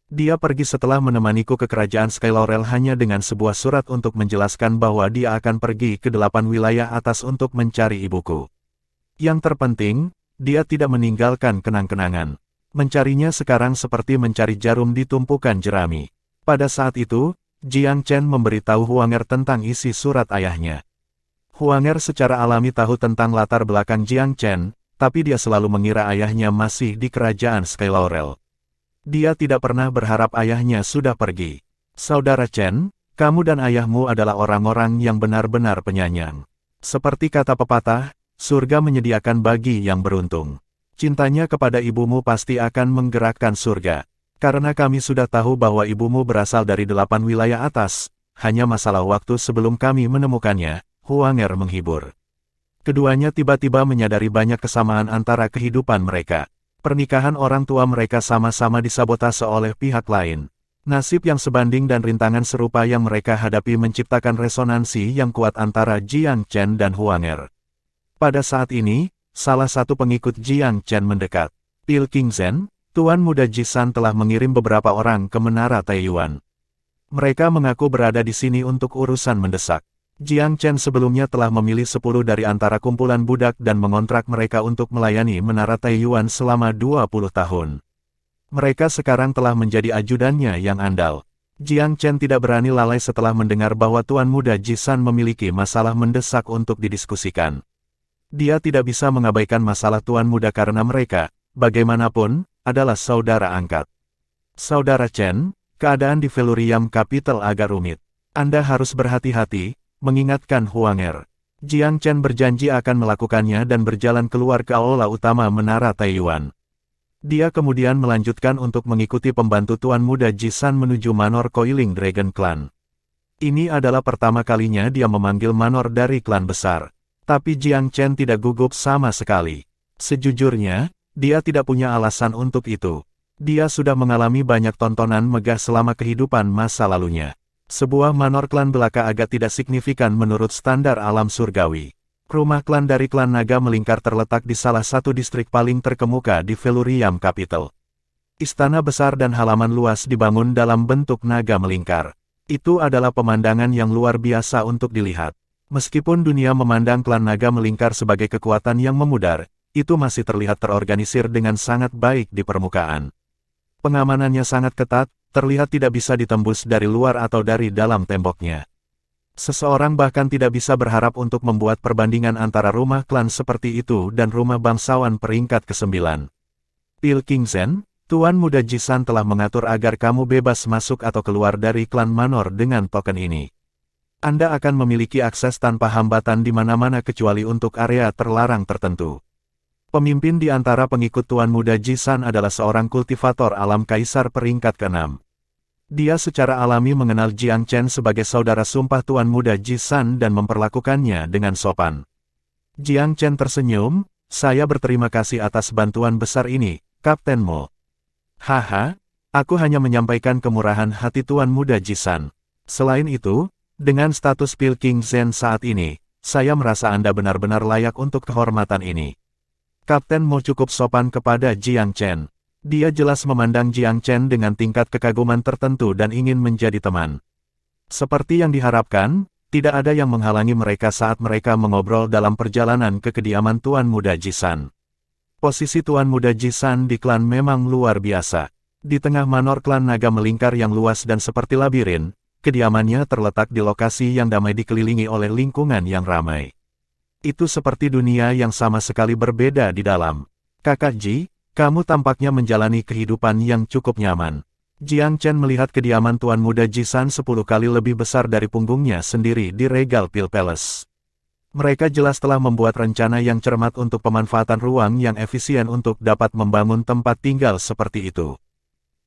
Dia pergi setelah menemaniku ke kerajaan Sky Laurel hanya dengan sebuah surat untuk menjelaskan bahwa dia akan pergi ke 8 wilayah atas untuk mencari ibuku. Yang terpenting, dia tidak meninggalkan kenang-kenangan. Mencarinya sekarang seperti mencari jarum di tumpukan jerami. Pada saat itu, Jiang Chen memberitahu Huanger tentang isi surat ayahnya. Huanger secara alami tahu tentang latar belakang Jiang Chen, tapi dia selalu mengira ayahnya masih di kerajaan Sky Laurel. Dia tidak pernah berharap ayahnya sudah pergi. Saudara Chen, kamu dan ayahmu adalah orang-orang yang benar-benar penyayang. Seperti kata pepatah, surga menyediakan bagi yang beruntung. Cintanya kepada ibumu pasti akan menggerakkan surga. Karena kami sudah tahu bahwa ibumu berasal dari 8 wilayah atas, hanya masalah waktu sebelum kami menemukannya, Huanger menghibur. Keduanya tiba-tiba menyadari banyak kesamaan antara kehidupan mereka. Pernikahan orang tua mereka sama-sama disabotase oleh pihak lain. Nasib yang sebanding dan rintangan serupa yang mereka hadapi menciptakan resonansi yang kuat antara Jiang Chen dan Huanger. Pada saat ini, salah satu pengikut Jiang Chen mendekat. Pil King Zhen, Tuan Muda Jisan telah mengirim beberapa orang ke Menara Taiyuan. Mereka mengaku berada di sini untuk urusan mendesak. Jiang Chen sebelumnya telah memilih 10 dari antara kumpulan budak dan mengontrak mereka untuk melayani Menara Taiyuan selama 20 tahun. Mereka sekarang telah menjadi ajudannya yang andal. Jiang Chen tidak berani lalai setelah mendengar bahwa Tuan Muda Jisan memiliki masalah mendesak untuk didiskusikan. Dia tidak bisa mengabaikan masalah Tuan Muda karena mereka, bagaimanapun, adalah saudara angkat. Saudara Chen, keadaan di Velurium Capital agak rumit. Anda harus berhati-hati, mengingatkan Huanger. Jiang Chen berjanji akan melakukannya dan berjalan keluar ke aula utama Menara Taiyuan. Dia kemudian melanjutkan untuk mengikuti pembantu Tuan Muda Jisan menuju Manor Coiling Dragon Clan. Ini adalah pertama kalinya dia memanggil manor dari klan besar. Tapi Jiang Chen tidak gugup sama sekali. Sejujurnya, dia tidak punya alasan untuk itu. Dia sudah mengalami banyak tontonan megah selama kehidupan masa lalunya. Sebuah manor klan belaka agak tidak signifikan menurut standar alam surgawi. Rumah klan dari klan naga melingkar terletak di salah satu distrik paling terkemuka di Velurium Capital. Istana besar dan halaman luas dibangun dalam bentuk naga melingkar. Itu adalah pemandangan yang luar biasa untuk dilihat. Meskipun dunia memandang klan naga melingkar sebagai kekuatan yang memudar, itu masih terlihat terorganisir dengan sangat baik di permukaan. Pengamanannya sangat ketat, terlihat tidak bisa ditembus dari luar atau dari dalam temboknya. Seseorang bahkan tidak bisa berharap untuk membuat perbandingan antara rumah klan seperti itu dan rumah bangsawan peringkat ke-9. Pilkingzen, Tuan Muda Jisan telah mengatur agar kamu bebas masuk atau keluar dari klan Manor dengan token ini. Anda akan memiliki akses tanpa hambatan di mana-mana kecuali untuk area terlarang tertentu. Pemimpin di antara pengikut Tuan Muda Jisan adalah seorang kultivator alam kaisar peringkat ke-6. Dia secara alami mengenal Jiang Chen sebagai saudara sumpah Tuan Muda Jisan dan memperlakukannya dengan sopan. Jiang Chen tersenyum, saya berterima kasih atas bantuan besar ini, Kapten Mo. Haha, aku hanya menyampaikan kemurahan hati Tuan Muda Jisan. Selain itu, dengan status Pilkingzen saat ini, saya merasa Anda benar-benar layak untuk kehormatan ini. Kapten Mo cukup sopan kepada Jiang Chen. Dia jelas memandang Jiang Chen dengan tingkat kekaguman tertentu dan ingin menjadi teman. Seperti yang diharapkan, tidak ada yang menghalangi mereka saat mereka mengobrol dalam perjalanan ke kediaman Tuan Muda Jisan. Posisi Tuan Muda Jisan di klan memang luar biasa. Di tengah manor klan naga melingkar yang luas dan seperti labirin, kediamannya terletak di lokasi yang damai dikelilingi oleh lingkungan yang ramai. Itu seperti dunia yang sama sekali berbeda di dalam. Kakak Ji, kamu tampaknya menjalani kehidupan yang cukup nyaman. Jiang Chen melihat kediaman Tuan Muda Jisan 10 kali lebih besar dari punggungnya sendiri di Regal Pil Palace. Mereka jelas telah membuat rencana yang cermat untuk pemanfaatan ruang yang efisien untuk dapat membangun tempat tinggal seperti itu.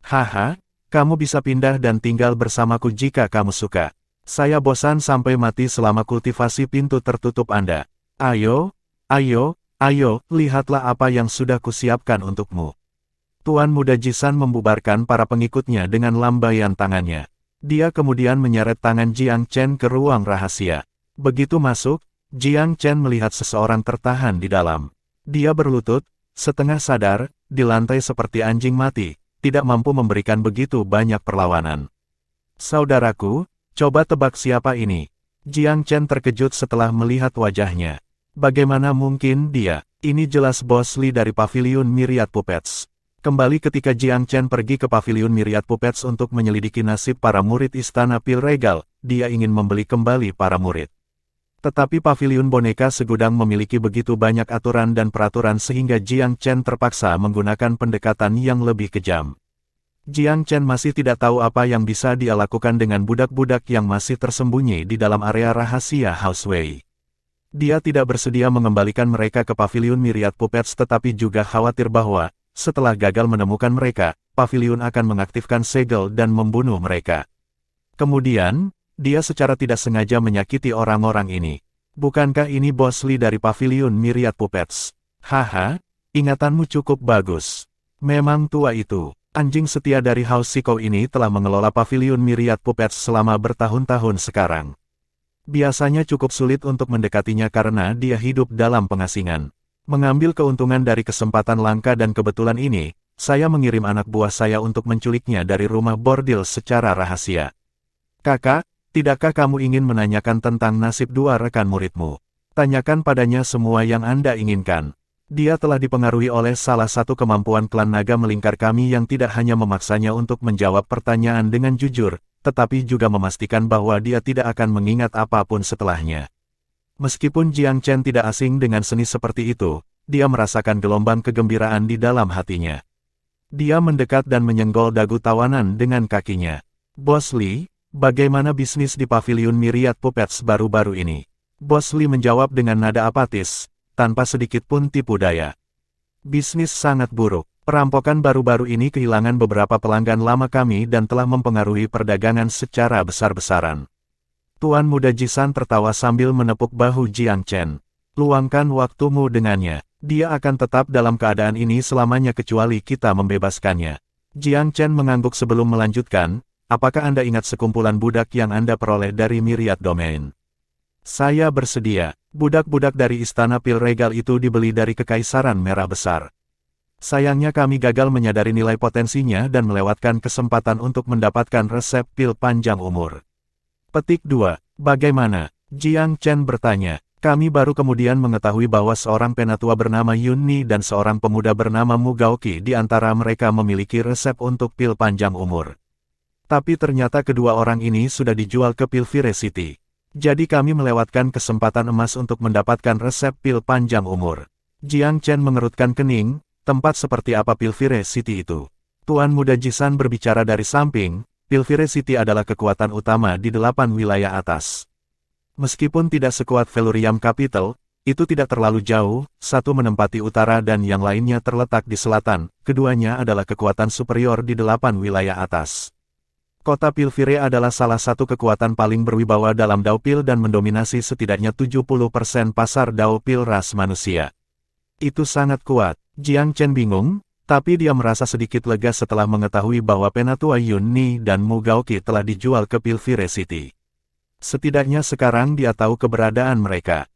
Haha, kamu bisa pindah dan tinggal bersamaku jika kamu suka. Saya bosan sampai mati selama kultivasi pintu tertutup Anda. Ayo, ayo, ayo, lihatlah apa yang sudah kusiapkan untukmu. Tuan Muda Jisan membubarkan para pengikutnya dengan lambaian tangannya. Dia kemudian menyeret tangan Jiang Chen ke ruang rahasia. Begitu masuk, Jiang Chen melihat seseorang tertahan di dalam. Dia berlutut, setengah sadar, di lantai seperti anjing mati, tidak mampu memberikan begitu banyak perlawanan. Saudaraku, coba tebak siapa ini? Jiang Chen terkejut setelah melihat wajahnya. Bagaimana mungkin dia? Ini jelas Bos Li dari Paviliun Myriad Puppets. Kembali ketika Jiang Chen pergi ke Paviliun Myriad Puppets untuk menyelidiki nasib para murid Istana Pil Regal, dia ingin membeli kembali para murid. Tetapi Paviliun Boneka Segudang memiliki begitu banyak aturan dan peraturan sehingga Jiang Chen terpaksa menggunakan pendekatan yang lebih kejam. Jiang Chen masih tidak tahu apa yang bisa dia lakukan dengan budak-budak yang masih tersembunyi di dalam area rahasia House Wei. Dia tidak bersedia mengembalikan mereka ke Paviliun Myriad Puppets tetapi juga khawatir bahwa, setelah gagal menemukan mereka, Paviliun akan mengaktifkan segel dan membunuh mereka. Kemudian, dia secara tidak sengaja menyakiti orang-orang ini. Bukankah ini Bos Li dari Paviliun Myriad Puppets? Haha, ingatanmu cukup bagus. Memang tua itu. Anjing setia dari House Sikou ini telah mengelola Paviliun Myriad Puppets selama bertahun-tahun sekarang. Biasanya cukup sulit untuk mendekatinya karena dia hidup dalam pengasingan. Mengambil keuntungan dari kesempatan langka dan kebetulan ini, saya mengirim anak buah saya untuk menculiknya dari rumah bordil secara rahasia. Kakak, tidakkah kamu ingin menanyakan tentang nasib dua rekan muridmu? Tanyakan padanya semua yang Anda inginkan. Dia telah dipengaruhi oleh salah satu kemampuan klan naga melingkar kami yang tidak hanya memaksanya untuk menjawab pertanyaan dengan jujur, tetapi juga memastikan bahwa dia tidak akan mengingat apapun setelahnya. Meskipun Jiang Chen tidak asing dengan seni seperti itu, dia merasakan gelombang kegembiraan di dalam hatinya. Dia mendekat dan menyenggol dagu tawanan dengan kakinya. Bos Li, bagaimana bisnis di Paviliun Myriad Puppets baru-baru ini? Bos Li menjawab dengan nada apatis, tanpa sedikit pun tipu daya. Bisnis sangat buruk. Perampokan baru-baru ini kehilangan beberapa pelanggan lama kami dan telah mempengaruhi perdagangan secara besar-besaran. Tuan Muda Jisan tertawa sambil menepuk bahu Jiang Chen. Luangkan waktumu dengannya. Dia akan tetap dalam keadaan ini selamanya kecuali kita membebaskannya. Jiang Chen mengangguk sebelum melanjutkan, apakah Anda ingat sekumpulan budak yang Anda peroleh dari Myriad Domain? Saya bersedia. Budak-budak dari Istana Pil Regal itu dibeli dari Kekaisaran Merah Besar. Sayangnya kami gagal menyadari nilai potensinya dan melewatkan kesempatan untuk mendapatkan resep pil panjang umur. Petik 2. Bagaimana? Jiang Chen bertanya. Kami baru kemudian mengetahui bahwa seorang penatua bernama Yun Ni dan seorang pemuda bernama Mu Gaoqi di antara mereka memiliki resep untuk pil panjang umur. Tapi ternyata kedua orang ini sudah dijual ke Pilvire City. Jadi kami melewatkan kesempatan emas untuk mendapatkan resep pil panjang umur. Jiang Chen mengerutkan kening. Tempat seperti apa Pilvire City itu? Tuan Muda Jisan berbicara dari samping, Pilvire City adalah kekuatan utama di 8 wilayah atas. Meskipun tidak sekuat Velurium Capital, itu tidak terlalu jauh, satu menempati utara dan yang lainnya terletak di selatan, keduanya adalah kekuatan superior di 8 wilayah atas. Kota Pilvire adalah salah satu kekuatan paling berwibawa dalam Daupil dan mendominasi setidaknya 70% pasar Daupil ras manusia. Itu sangat kuat. Jiang Chen bingung, tapi dia merasa sedikit lega setelah mengetahui bahwa penatua Yun Ni dan Mu Gaoqi telah dijual ke Pilvire City. Setidaknya sekarang dia tahu keberadaan mereka.